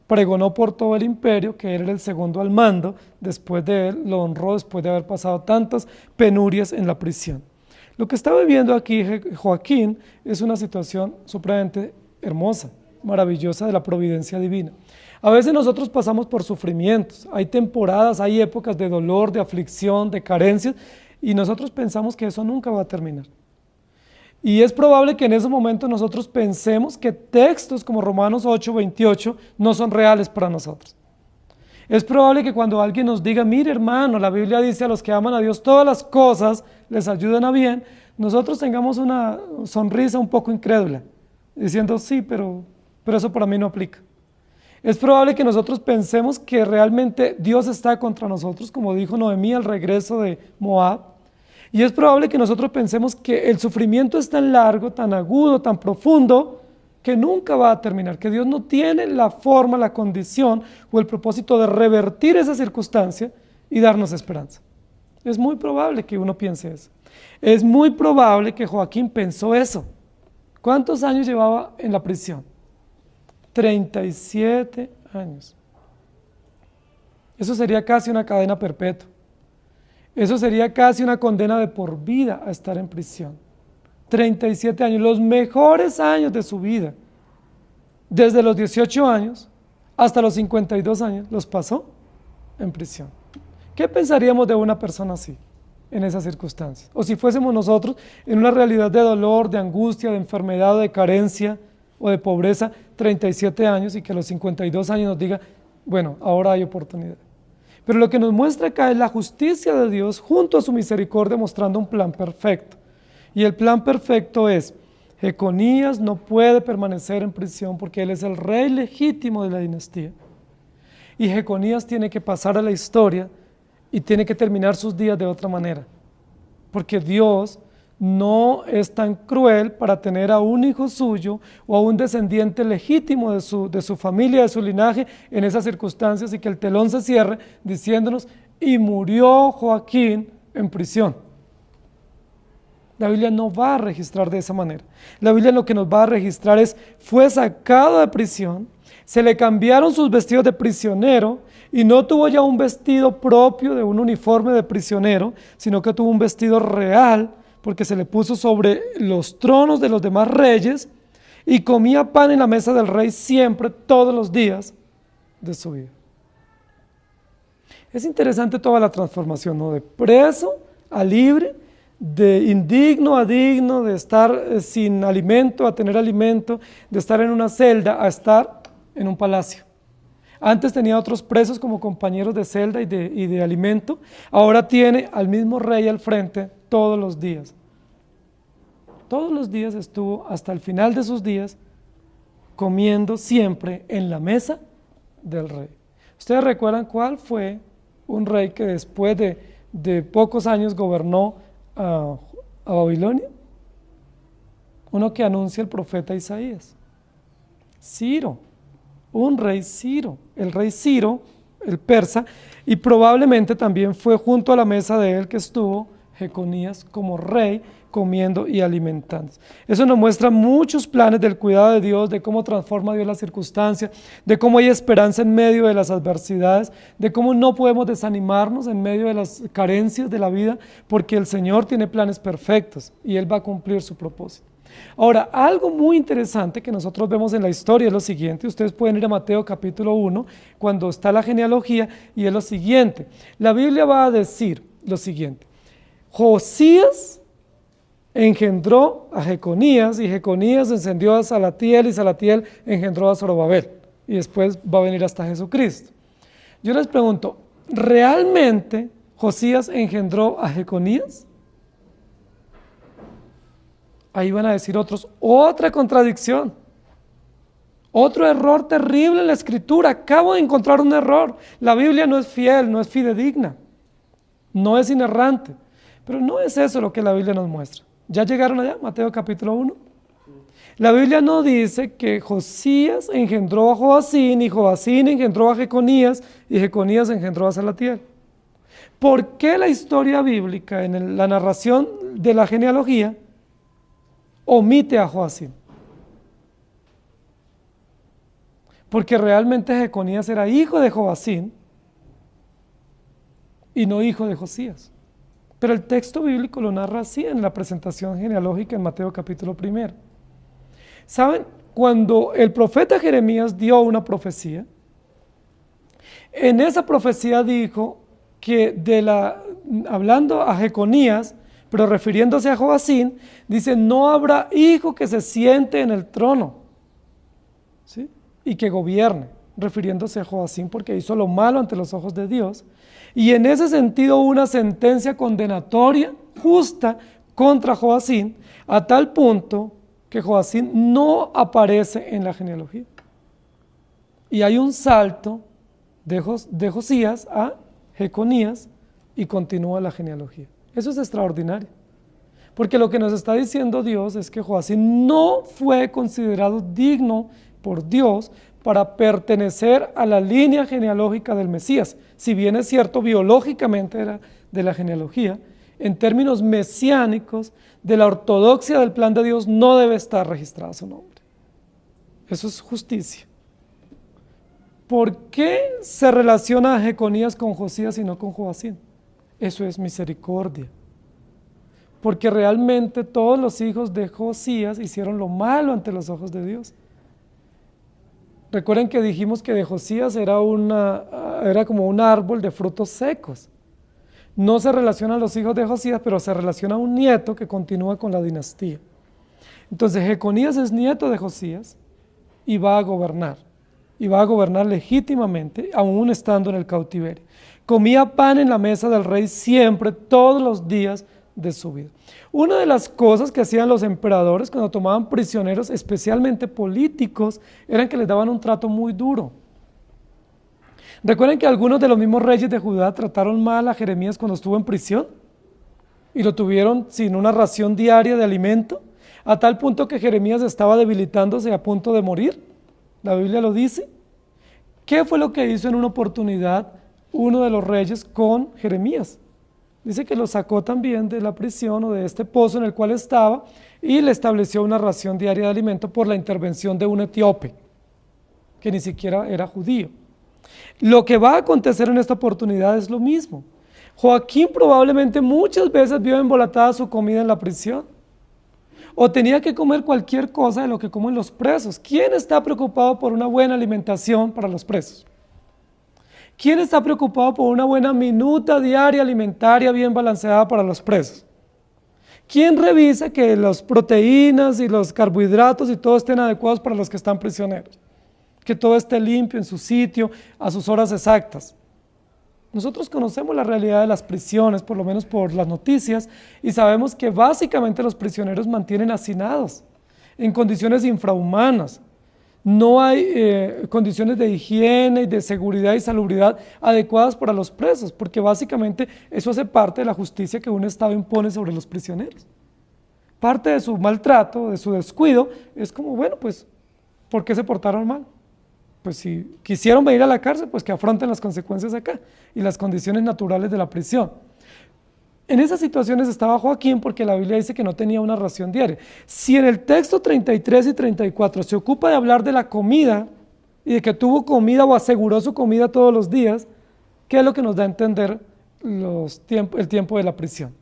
pregonó por todo el imperio que él era el segundo al mando, después de él lo honró después de haber pasado tantas penurias en la prisión. Lo que está viviendo aquí Joaquín es una situación supremamente hermosa, maravillosa de la providencia divina. A veces nosotros pasamos por sufrimientos, hay temporadas, hay épocas de dolor, de aflicción, de carencias, y nosotros pensamos que eso nunca va a terminar. Y es probable que en ese momento nosotros pensemos que textos como Romanos 8:28 no son reales para nosotros. Es probable que cuando alguien nos diga, mire hermano, la Biblia dice a los que aman a Dios todas las cosas les ayudan a bien, nosotros tengamos una sonrisa un poco incrédula, diciendo sí, pero eso para mí no aplica. Es probable que nosotros pensemos que realmente Dios está contra nosotros, como dijo Noemí al regreso de Moab. Y es probable que nosotros pensemos que el sufrimiento es tan largo, tan agudo, tan profundo, que nunca va a terminar, que Dios no tiene la forma, la condición o el propósito de revertir esa circunstancia y darnos esperanza. Es muy probable que uno piense eso. Es muy probable que Joaquín pensó eso. ¿Cuántos años llevaba en la prisión? 37 años. Eso sería casi una cadena perpetua. Eso sería casi una condena de por vida a estar en prisión. 37 años, los mejores años de su vida. Desde los 18 años hasta los 52 años los pasó en prisión. ¿Qué pensaríamos de una persona así en esas circunstancias? O si fuésemos nosotros en una realidad de dolor, de angustia, de enfermedad, de carencia o de pobreza, 37 años y que a los 52 años nos diga, bueno, ahora hay oportunidad. Pero lo que nos muestra acá es la justicia de Dios junto a su misericordia mostrando un plan perfecto. Y el plan perfecto es, Jeconías no puede permanecer en prisión porque él es el rey legítimo de la dinastía. Y Jeconías tiene que pasar a la historia y tiene que terminar sus días de otra manera. Porque Dios no es tan cruel para tener a un hijo suyo o a un descendiente legítimo de su familia, de su linaje, en esas circunstancias y que el telón se cierre diciéndonos, y murió Joaquín en prisión. La Biblia no va a registrar de esa manera. La Biblia lo que nos va a registrar es, fue sacado de prisión, se le cambiaron sus vestidos de prisionero y no tuvo ya un vestido propio de un uniforme de prisionero, sino que tuvo un vestido real, porque se le puso sobre los tronos de los demás reyes y comía pan en la mesa del rey siempre, todos los días de su vida. Es interesante toda la transformación, ¿no? De preso a libre, de indigno a digno, de estar sin alimento a tener alimento, de estar en una celda a estar en un palacio. Antes tenía otros presos como compañeros de celda y de alimento, ahora tiene al mismo rey al frente todos los días. Todos los días estuvo hasta el final de sus días comiendo siempre en la mesa del rey. ¿Ustedes recuerdan cuál fue un rey que después de pocos años gobernó a Babilonia? Uno que anuncia el profeta Isaías. Ciro, un rey Ciro, el rey Ciro, el persa, y probablemente también fue junto a la mesa de él que estuvo Jeconías como rey, comiendo y alimentándose. Eso nos muestra muchos planes del cuidado de Dios, de cómo transforma Dios las circunstancias, de cómo hay esperanza en medio de las adversidades, de cómo no podemos desanimarnos en medio de las carencias de la vida, porque el Señor tiene planes perfectos y Él va a cumplir su propósito. Ahora, algo muy interesante que nosotros vemos en la historia es lo siguiente. Ustedes pueden ir a Mateo capítulo 1, cuando está la genealogía, y es lo siguiente. La Biblia va a decir lo siguiente: Josías engendró a Jeconías, y Jeconías encendió a Salatiel, y Salatiel engendró a Zorobabel, y después va a venir hasta Jesucristo. Yo les pregunto, ¿realmente Josías engendró a Jeconías? Ahí van a decir otros, otra contradicción, otro error terrible en la escritura. Acabo de encontrar un error. La Biblia no es fiel, no es fidedigna, no es inerrante, pero no es eso lo que la Biblia nos muestra. ¿Ya llegaron allá? Mateo capítulo 1. La Biblia no dice que Josías engendró a Joacín y Joacín engendró a Jeconías y Jeconías engendró a Salatiel. ¿Por qué la historia bíblica en la narración de la genealogía omite a Joacín? Porque realmente Jeconías era hijo de Joacín y no hijo de Josías. Pero el texto bíblico lo narra así en la presentación genealógica en Mateo capítulo 1. ¿Saben? Cuando el profeta Jeremías dio una profecía, en esa profecía dijo que hablando a Jeconías, Pero refiriéndose a Joacín, dice, no habrá hijo que se siente en el trono, ¿sí? Y que gobierne, refiriéndose a Joacín porque hizo lo malo ante los ojos de Dios. Y en ese sentido una sentencia condenatoria, justa, contra Joacín, a tal punto que Joacín no aparece en la genealogía. Y hay un salto de Josías a Jeconías y continúa la genealogía. Eso es extraordinario, porque lo que nos está diciendo Dios es que Joacín no fue considerado digno por Dios para pertenecer a la línea genealógica del Mesías. Si bien es cierto, biológicamente era de la genealogía, en términos mesiánicos, de la ortodoxia del plan de Dios, no debe estar registrado su nombre. Eso es justicia. ¿Por qué se relaciona a Jeconías con Josías y no con Joacín? Eso es misericordia. Porque realmente todos los hijos de Josías hicieron lo malo ante los ojos de Dios. Recuerden que dijimos que de Josías era como un árbol de frutos secos. No se relaciona a los hijos de Josías, pero se relaciona a un nieto que continúa con la dinastía. Entonces Jeconías es nieto de Josías y va a gobernar. Y va a gobernar legítimamente, aún estando en el cautiverio. Comía pan en la mesa del rey siempre, todos los días de su vida. Una de las cosas que hacían los emperadores cuando tomaban prisioneros, especialmente políticos, eran que les daban un trato muy duro. Recuerden que algunos de los mismos reyes de Judá trataron mal a Jeremías cuando estuvo en prisión y lo tuvieron sin una ración diaria de alimento, a tal punto que Jeremías estaba debilitándose a punto de morir. La Biblia lo dice. ¿Qué fue lo que hizo en una oportunidad uno de los reyes con Jeremías? Dice que lo sacó también de la prisión o de este pozo en el cual estaba y le estableció una ración diaria de alimento por la intervención de un etíope, que ni siquiera era judío. Lo que va a acontecer en esta oportunidad es lo mismo. Joaquín probablemente muchas veces vio embolatada su comida en la prisión, o tenía que comer cualquier cosa de lo que comen los presos. ¿Quién está preocupado por una buena alimentación para los presos? ¿Quién está preocupado por una buena minuta diaria alimentaria bien balanceada para los presos? ¿Quién revisa que las proteínas y los carbohidratos y todo estén adecuados para los que están prisioneros? Que todo esté limpio en su sitio, a sus horas exactas. Nosotros conocemos la realidad de las prisiones, por lo menos por las noticias, y sabemos que básicamente los prisioneros mantienen hacinados en condiciones infrahumanas. No hay condiciones de higiene y de seguridad y salubridad adecuadas para los presos, porque básicamente eso hace parte de la justicia que un Estado impone sobre los prisioneros. Parte de su maltrato, de su descuido, es como, bueno, pues, ¿por qué se portaron mal? Pues si quisieron venir a la cárcel, pues que afronten las consecuencias acá y las condiciones naturales de la prisión. En esas situaciones estaba Joaquín porque la Biblia dice que no tenía una ración diaria. Si en el texto 33 y 34 se ocupa de hablar de la comida y de que tuvo comida o aseguró su comida todos los días, ¿qué es lo que nos da a entender el tiempo de la prisión?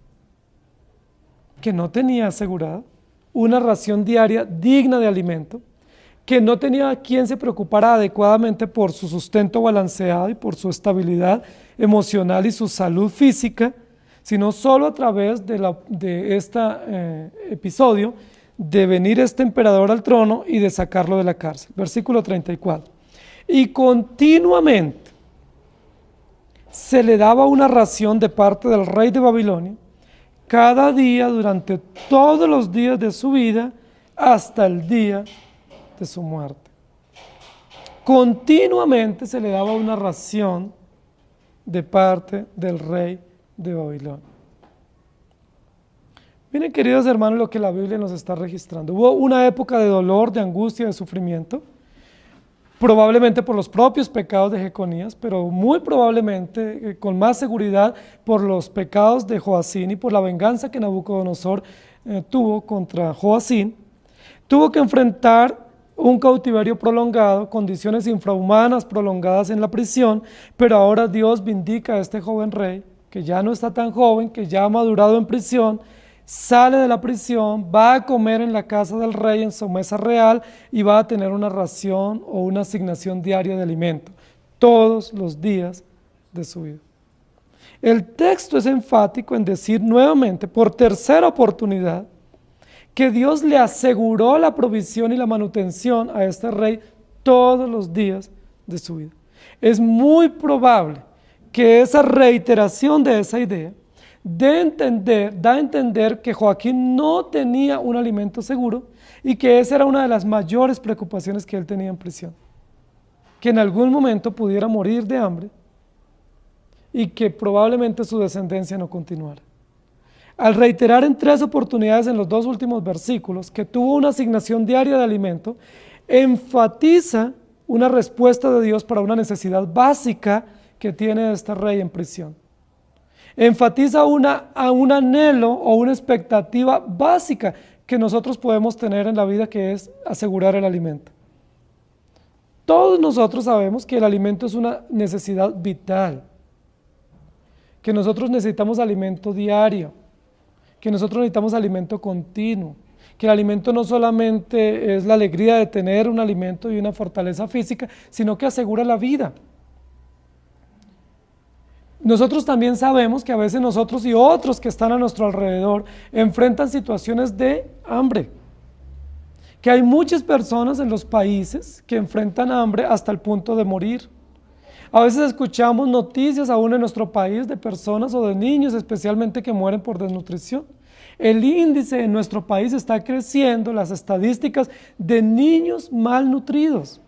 Que no tenía asegurada una ración diaria digna de alimento, que no tenía quien se preocupara adecuadamente por su sustento balanceado y por su estabilidad emocional y su salud física, sino solo a través de este episodio de venir este emperador al trono y de sacarlo de la cárcel. Versículo 34. Y continuamente se le daba una ración de parte del rey de Babilonia, cada día durante todos los días de su vida hasta el día de su muerte. Continuamente se le daba una ración de parte del rey de Babilonia. Miren, queridos hermanos, lo que la Biblia nos está registrando. Hubo una época de dolor, de angustia, de sufrimiento, probablemente por los propios pecados de Jeconías, pero muy probablemente, con más seguridad, por los pecados de Joacín y por la venganza que Nabucodonosor tuvo contra Joacín. Tuvo que enfrentar un cautiverio prolongado, condiciones infrahumanas prolongadas en la prisión, pero ahora Dios vindica a este joven rey, que ya no está tan joven, que ya ha madurado en prisión, sale de la prisión, va a comer en la casa del rey, en su mesa real, y va a tener una ración o una asignación diaria de alimento, todos los días de su vida. El texto es enfático en decir nuevamente, por tercera oportunidad, que Dios le aseguró la provisión y la manutención a este rey todos los días de su vida. Es muy probable que esa reiteración de esa idea da a entender que Joaquín no tenía un alimento seguro y que esa era una de las mayores preocupaciones que él tenía en prisión. Que en algún momento pudiera morir de hambre y que probablemente su descendencia no continuara. Al reiterar en 3 oportunidades en los 2 últimos versículos que tuvo una asignación diaria de alimento, enfatiza una respuesta de Dios para una necesidad básica que tiene este rey en prisión. Enfatiza a un anhelo o una expectativa básica que nosotros podemos tener en la vida, que es asegurar el alimento. Todos nosotros sabemos que el alimento es una necesidad vital, que nosotros necesitamos alimento diario, que nosotros necesitamos alimento continuo, que el alimento no solamente es la alegría de tener un alimento y una fortaleza física, sino que asegura la vida. Nosotros también sabemos que a veces nosotros y otros que están a nuestro alrededor enfrentan situaciones de hambre, que hay muchas personas en los países que enfrentan hambre hasta el punto de morir. A veces escuchamos noticias aún en nuestro país de personas o de niños especialmente que mueren por desnutrición. El índice en nuestro país está creciendo, las estadísticas de niños malnutridos.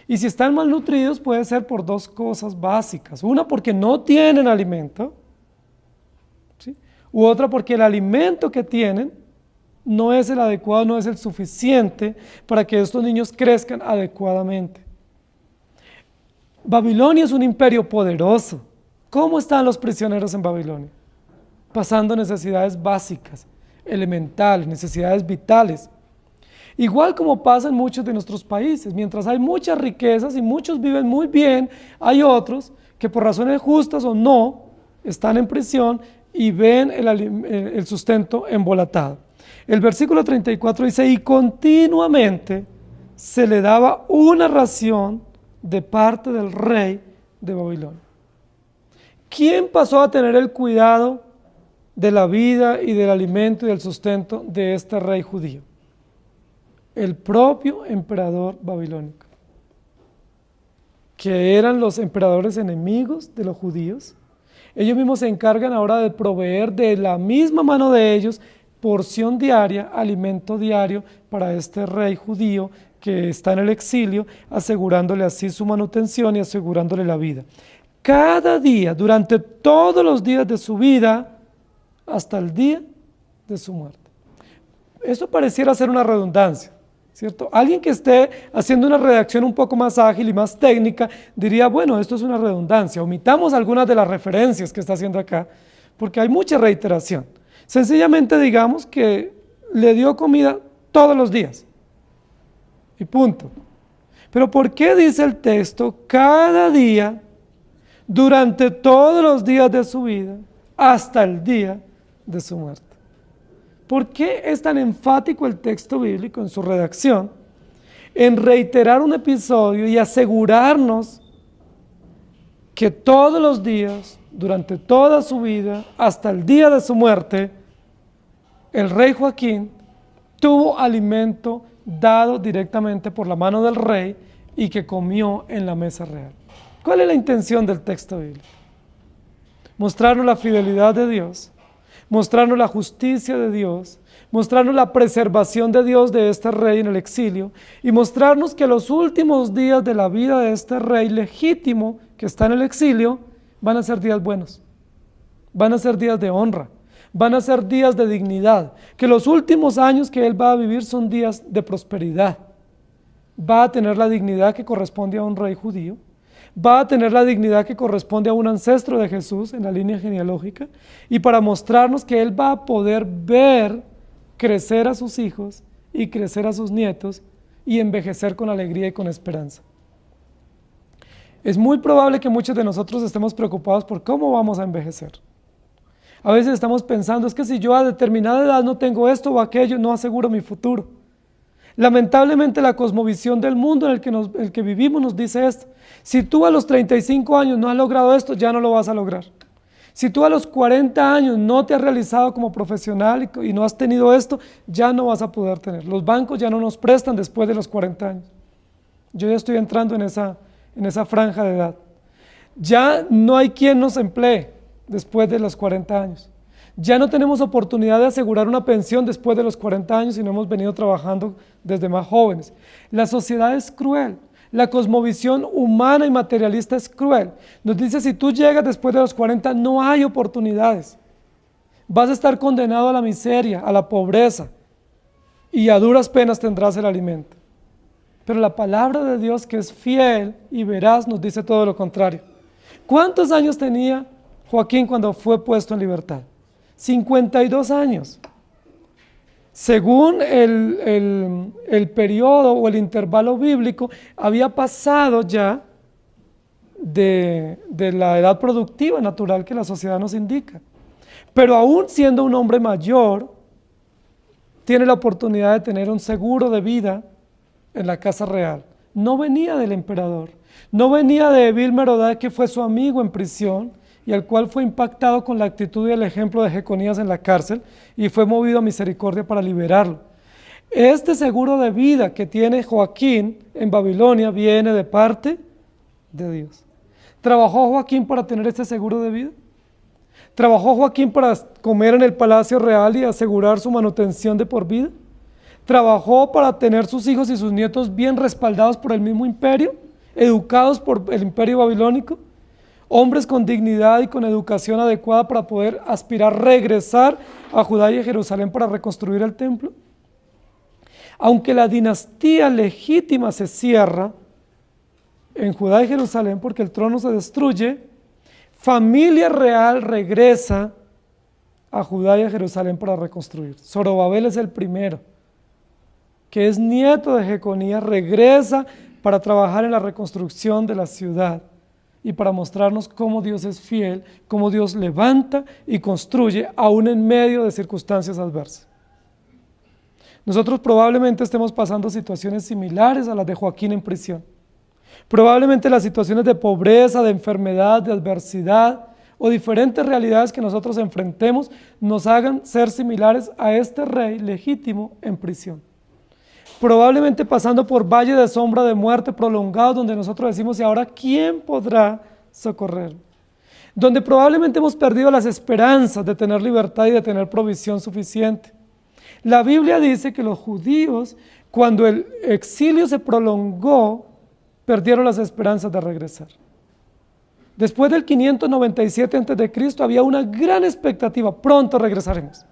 Y si están malnutridos puede ser por 2 cosas básicas. Una, porque no tienen alimento, ¿sí? U otra, porque el alimento que tienen no es el adecuado, no es el suficiente para que estos niños crezcan adecuadamente. Babilonia es un imperio poderoso. ¿Cómo están los prisioneros en Babilonia? Pasando necesidades básicas, elementales, necesidades vitales. Igual como pasa en muchos de nuestros países, mientras hay muchas riquezas y muchos viven muy bien, hay otros que por razones justas o no están en prisión y ven el sustento embolatado. El versículo 34 dice, y continuamente se le daba una ración de parte del rey de Babilonia. ¿Quién pasó a tener el cuidado de la vida y del alimento y del sustento de este rey judío? El propio emperador babilónico, que eran los emperadores enemigos de los judíos. Ellos mismos se encargan ahora de proveer de la misma mano de ellos porción diaria, alimento diario para este rey judío que está en el exilio, asegurándole así su manutención y asegurándole la vida. Cada día, durante todos los días de su vida, hasta el día de su muerte. Esto pareciera ser una redundancia, ¿cierto? Alguien que esté haciendo una redacción un poco más ágil y más técnica diría, bueno, esto es una redundancia, omitamos algunas de las referencias que está haciendo acá, porque hay mucha reiteración. Sencillamente digamos que le dio comida todos los días, y punto. Pero ¿por qué dice el texto cada día, durante todos los días de su vida, hasta el día de su muerte? ¿Por qué es tan enfático el texto bíblico en su redacción en reiterar un episodio y asegurarnos que todos los días, durante toda su vida, hasta el día de su muerte, el rey Joaquín tuvo alimento dado directamente por la mano del rey y que comió en la mesa real? ¿Cuál es la intención del texto bíblico? Mostrarnos la fidelidad de Dios, mostrarnos la justicia de Dios, mostrarnos la preservación de Dios de este rey en el exilio y mostrarnos que los últimos días de la vida de este rey legítimo que está en el exilio van a ser días buenos, van a ser días de honra, van a ser días de dignidad, que los últimos años que él va a vivir son días de prosperidad, va a tener la dignidad que corresponde a un rey judío, va a tener la dignidad que corresponde a un ancestro de Jesús en la línea genealógica, y para mostrarnos que él va a poder ver crecer a sus hijos y crecer a sus nietos y envejecer con alegría y con esperanza. Es muy probable que muchos de nosotros estemos preocupados por cómo vamos a envejecer. A veces estamos pensando, es que si yo a determinada edad no tengo esto o aquello, no aseguro mi futuro. Lamentablemente la cosmovisión del mundo en el que vivimos nos dice esto. Si tú a los 35 años no has logrado esto, ya no lo vas a lograr. Si tú a los 40 años no te has realizado como profesional y no has tenido esto, ya no vas a poder tener. Los bancos ya no nos prestan después de los 40 años. Yo ya estoy entrando en esa franja de edad. Ya no hay quien nos emplee después de los 40 años. Ya no tenemos oportunidad de asegurar una pensión después de los 40 años y no hemos venido trabajando desde más jóvenes. La sociedad es cruel. La cosmovisión humana y materialista es cruel. Nos dice, si tú llegas después de los 40, no hay oportunidades. Vas a estar condenado a la miseria, a la pobreza, y a duras penas tendrás el alimento. Pero la palabra de Dios, que es fiel y veraz, nos dice todo lo contrario. ¿Cuántos años tenía Joaquín cuando fue puesto en libertad? 52 años. Según el periodo o el intervalo bíblico, había pasado ya de la edad productiva natural que la sociedad nos indica. Pero aún siendo un hombre mayor, tiene la oportunidad de tener un seguro de vida en la casa real. No venía del emperador, no venía de Evil Merodach, que fue su amigo en prisión, y al cual fue impactado con la actitud y el ejemplo de Jeconías en la cárcel y fue movido a misericordia para liberarlo. Este seguro de vida que tiene Joaquín en Babilonia viene de parte de Dios. ¿Trabajó Joaquín para tener este seguro de vida? ¿Trabajó Joaquín para comer en el palacio real y asegurar su manutención de por vida? ¿Trabajó para tener sus hijos y sus nietos bien respaldados por el mismo imperio, educados por el imperio babilónico? Hombres con dignidad y con educación adecuada para poder aspirar a regresar a Judá y a Jerusalén para reconstruir el templo. Aunque la dinastía legítima se cierra en Judá y Jerusalén porque el trono se destruye, familia real regresa a Judá y a Jerusalén para reconstruir. Zorobabel es el primero, que es nieto de Jeconías, regresa para trabajar en la reconstrucción de la ciudad y para mostrarnos cómo Dios es fiel, cómo Dios levanta y construye aún en medio de circunstancias adversas. Nosotros probablemente estemos pasando situaciones similares a las de Joaquín en prisión. Probablemente las situaciones de pobreza, de enfermedad, de adversidad o diferentes realidades que nosotros enfrentemos nos hagan ser similares a este rey legítimo en prisión. Probablemente pasando por valle de sombra de muerte prolongado, donde nosotros decimos, ¿y ahora quién podrá socorrerme? Donde probablemente hemos perdido las esperanzas de tener libertad y de tener provisión suficiente. La Biblia dice que los judíos, cuando el exilio se prolongó, perdieron las esperanzas de regresar. Después del 597 a.C. había una gran expectativa, pronto regresaremos.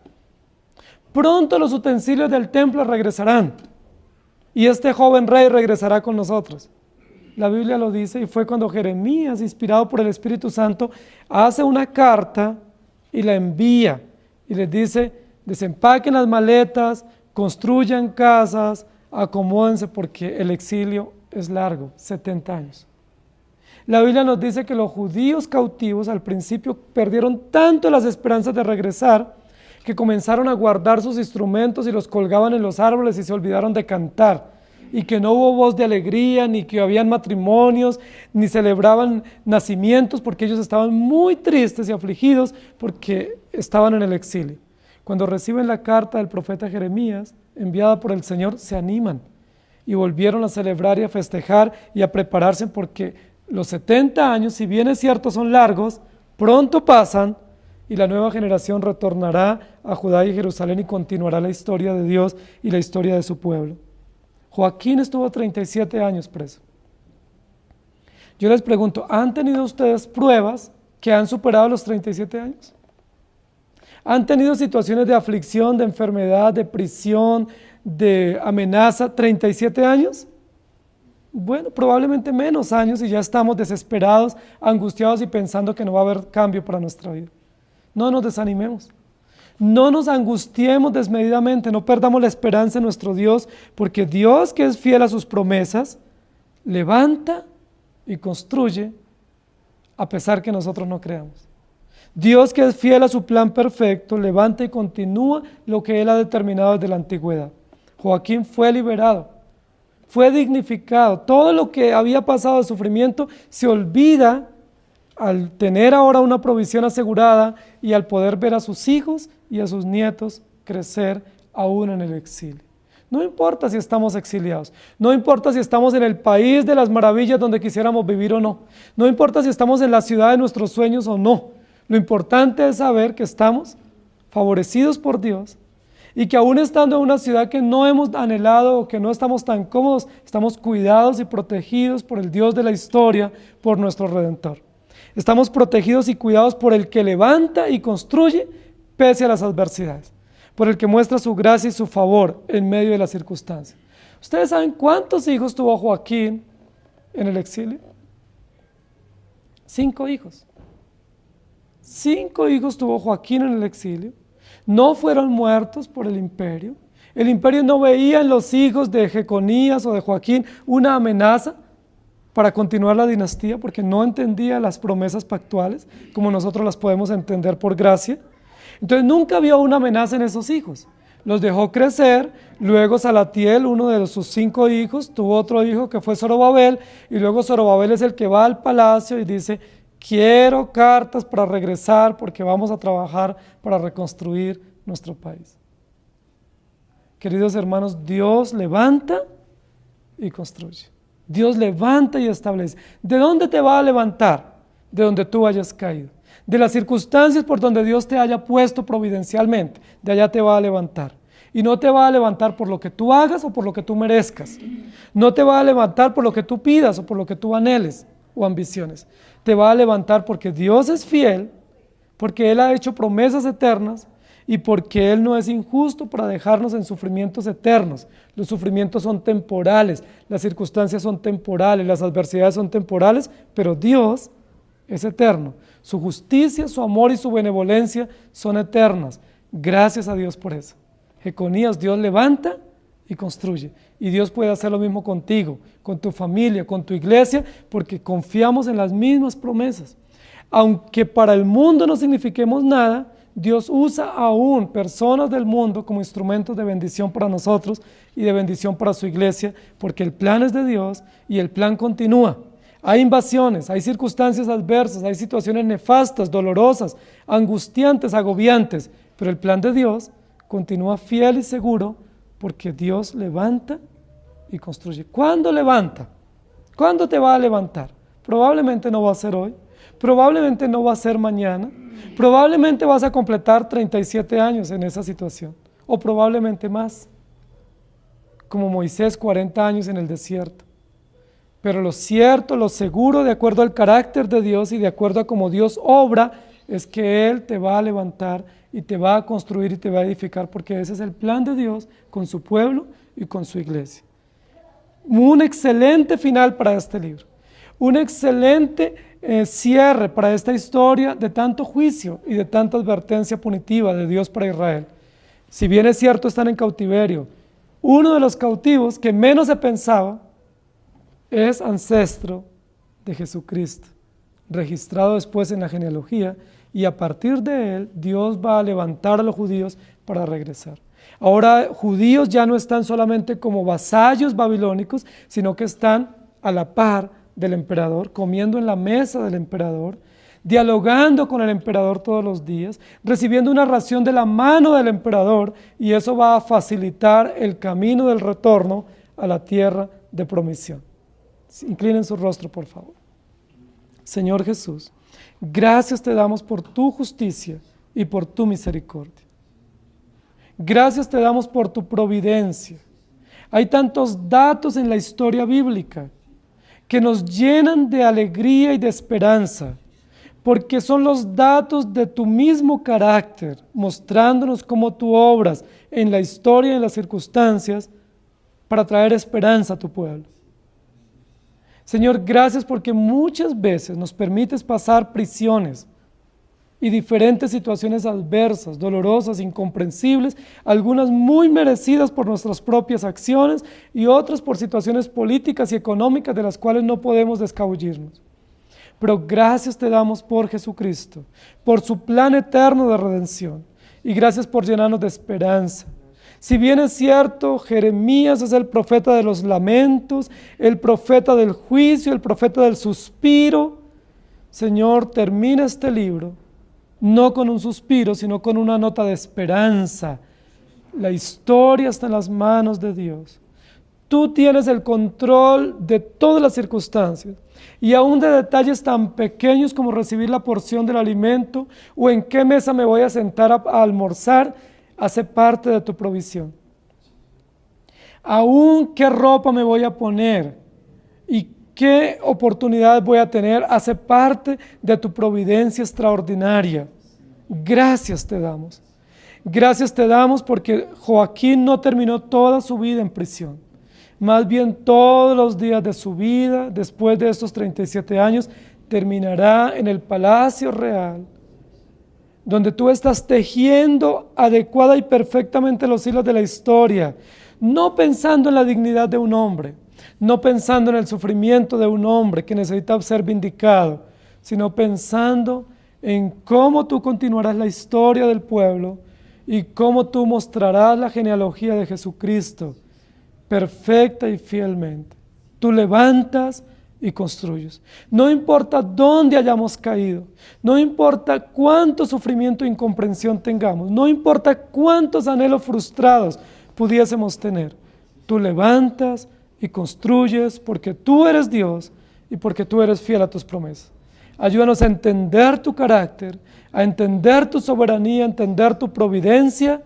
Pronto los utensilios del templo regresarán. Y este joven rey regresará con nosotros. La Biblia lo dice y fue cuando Jeremías, inspirado por el Espíritu Santo, hace una carta y la envía y les dice, desempaquen las maletas, construyan casas, acomódense porque el exilio es largo, 70 años. La Biblia nos dice que los judíos cautivos al principio perdieron tanto las esperanzas de regresar que comenzaron a guardar sus instrumentos y los colgaban en los árboles y se olvidaron de cantar, y que no hubo voz de alegría, ni que habían matrimonios, ni celebraban nacimientos, porque ellos estaban muy tristes y afligidos porque estaban en el exilio. Cuando reciben la carta del profeta Jeremías, enviada por el Señor, se animan y volvieron a celebrar y a festejar y a prepararse porque los 70 años, si bien es cierto son largos, pronto pasan, y la nueva generación retornará a Judá y Jerusalén y continuará la historia de Dios y la historia de su pueblo. Joaquín estuvo 37 años preso. Yo les pregunto, ¿han tenido ustedes pruebas que han superado los 37 años? ¿Han tenido situaciones de aflicción, de enfermedad, de prisión, de amenaza, 37 años? Bueno, probablemente menos años y ya estamos desesperados, angustiados y pensando que no va a haber cambio para nuestra vida. No nos desanimemos, no nos angustiemos desmedidamente, no perdamos la esperanza en nuestro Dios, porque Dios, que es fiel a sus promesas, levanta y construye a pesar que nosotros no creamos. Dios, que es fiel a su plan perfecto, levanta y continúa lo que Él ha determinado desde la antigüedad. Joaquín fue liberado, fue dignificado, todo lo que había pasado de sufrimiento se olvida al tener ahora una provisión asegurada y al poder ver a sus hijos y a sus nietos crecer aún en el exilio. No importa si estamos exiliados, no importa si estamos en el país de las maravillas donde quisiéramos vivir o no, no importa si estamos en la ciudad de nuestros sueños o no, lo importante es saber que estamos favorecidos por Dios y que aún estando en una ciudad que no hemos anhelado o que no estamos tan cómodos, estamos cuidados y protegidos por el Dios de la historia, por nuestro Redentor. Estamos protegidos y cuidados por el que levanta y construye pese a las adversidades, por el que muestra su gracia y su favor en medio de las circunstancias. ¿Ustedes saben cuántos hijos tuvo Joaquín en el exilio? 5 hijos. 5 hijos tuvo Joaquín en el exilio. No fueron muertos por el imperio. El imperio no veía en los hijos de Jeconías o de Joaquín una amenaza para continuar la dinastía, porque no entendía las promesas pactuales como nosotros las podemos entender por gracia. Entonces nunca vio una amenaza en esos hijos. Los dejó crecer. Luego Salatiel, uno de sus 5 hijos, tuvo otro hijo que fue Zorobabel, y luego Zorobabel es el que va al palacio y dice: quiero cartas para regresar porque vamos a trabajar para reconstruir nuestro país. Queridos hermanos, Dios levanta y construye. Dios levanta y establece. ¿De dónde te va a levantar? De donde tú hayas caído. De las circunstancias por donde Dios te haya puesto providencialmente, de allá te va a levantar. Y no te va a levantar por lo que tú hagas o por lo que tú merezcas. No te va a levantar por lo que tú pidas o por lo que tú anheles o ambiciones. Te va a levantar porque Dios es fiel, porque Él ha hecho promesas eternas y porque Él no es injusto para dejarnos en sufrimientos eternos. Los sufrimientos son temporales, las circunstancias son temporales, las adversidades son temporales, pero Dios es eterno. Su justicia, su amor y su benevolencia son eternas. Gracias a Dios por eso. Jeconías, Dios levanta y construye. Y Dios puede hacer lo mismo contigo, con tu familia, con tu iglesia, porque confiamos en las mismas promesas. Aunque para el mundo no signifiquemos nada, Dios usa aún personas del mundo como instrumentos de bendición para nosotros y de bendición para su iglesia, porque el plan es de Dios y el plan continúa. Hay invasiones, hay circunstancias adversas, hay situaciones nefastas, dolorosas, angustiantes, agobiantes, pero el plan de Dios continúa fiel y seguro porque Dios levanta y construye. ¿Cuándo levanta? ¿Cuándo te va a levantar? Probablemente no va a ser hoy, probablemente no va a ser mañana, probablemente vas a completar 37 años en esa situación, o probablemente más, como Moisés 40 años en el desierto. Pero lo cierto, lo seguro, de acuerdo al carácter de Dios y de acuerdo a cómo Dios obra, es que Él te va a levantar y te va a construir y te va a edificar, porque ese es el plan de Dios con su pueblo y con su iglesia. Un excelente final para este libro, un excelente cierre para esta historia de tanto juicio y de tanta advertencia punitiva de Dios para Israel. Si bien es cierto, están en cautiverio, uno de los cautivos que menos se pensaba es ancestro de Jesucristo, registrado después en la genealogía, y a partir de él Dios va a levantar a los judíos para regresar. Ahora judíos ya no están solamente como vasallos babilónicos, sino que están a la par del emperador, comiendo en la mesa del emperador, dialogando con el emperador todos los días, recibiendo una ración de la mano del emperador, y eso va a facilitar el camino del retorno a la tierra de promisión. Inclinen su rostro, por favor. Señor Jesús, gracias te damos por tu justicia y por tu misericordia. Gracias te damos por tu providencia. Hay tantos datos en la historia bíblica que nos llenan de alegría y de esperanza, porque son los datos de tu mismo carácter, mostrándonos cómo tú obras en la historia y en las circunstancias para traer esperanza a tu pueblo. Señor, gracias porque muchas veces nos permites pasar prisiones y diferentes situaciones adversas, dolorosas, incomprensibles, algunas muy merecidas por nuestras propias acciones y otras por situaciones políticas y económicas de las cuales no podemos descabullirnos. Pero gracias te damos por Jesucristo, por su plan eterno de redención, y gracias por llenarnos de esperanza. Si bien es cierto, Jeremías es el profeta de los lamentos, el profeta del juicio, el profeta del suspiro, Señor, termina este libro, no con un suspiro, sino con una nota de esperanza. La historia está en las manos de Dios. Tú tienes el control de todas las circunstancias y aún de detalles tan pequeños como recibir la porción del alimento o en qué mesa me voy a sentar a almorzar, hace parte de tu provisión. Aún qué ropa me voy a poner y qué oportunidades voy a tener, hace parte de tu providencia extraordinaria. Gracias te damos. Gracias te damos porque Joaquín no terminó toda su vida en prisión. Más bien todos los días de su vida, después de estos 37 años, terminará en el Palacio Real, donde tú estás tejiendo adecuada y perfectamente los hilos de la historia, no pensando en la dignidad de un hombre, no pensando en el sufrimiento de un hombre que necesita ser vindicado, sino pensando en cómo tú continuarás la historia del pueblo y cómo tú mostrarás la genealogía de Jesucristo, perfecta y fielmente. Tú levantas y construyes. No importa dónde hayamos caído, no importa cuánto sufrimiento e incomprensión tengamos, no importa cuántos anhelos frustrados pudiésemos tener, tú levantas y construyes porque tú eres Dios y porque tú eres fiel a tus promesas. Ayúdanos a entender tu carácter, a entender tu soberanía, a entender tu providencia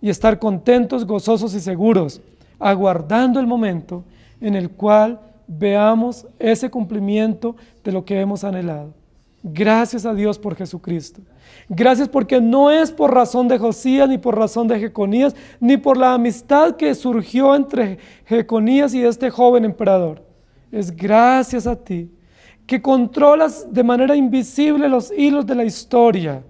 y estar contentos, gozosos y seguros, aguardando el momento en el cual veamos ese cumplimiento de lo que hemos anhelado. Gracias a Dios por Jesucristo. Gracias porque no es por razón de Josías, ni por razón de Jeconías, ni por la amistad que surgió entre Jeconías y este joven emperador. Es gracias a ti, que controlas de manera invisible los hilos de la historia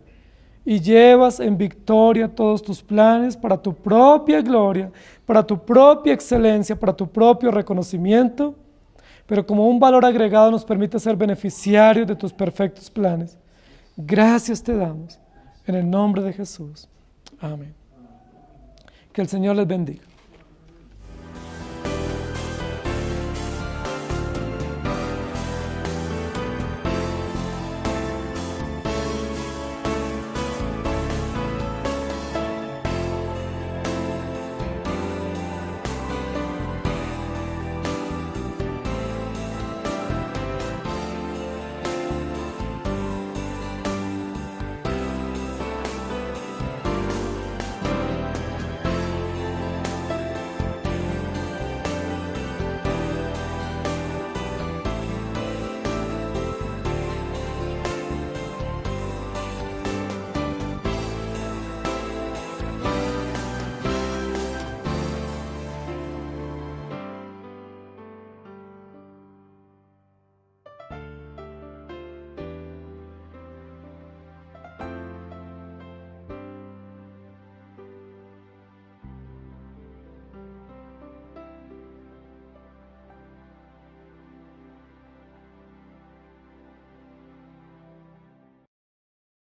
y llevas en victoria todos tus planes para tu propia gloria, para tu propia excelencia, para tu propio reconocimiento, pero como un valor agregado nos permite ser beneficiarios de tus perfectos planes. Gracias te damos, en el nombre de Jesús. Amén. Que el Señor les bendiga.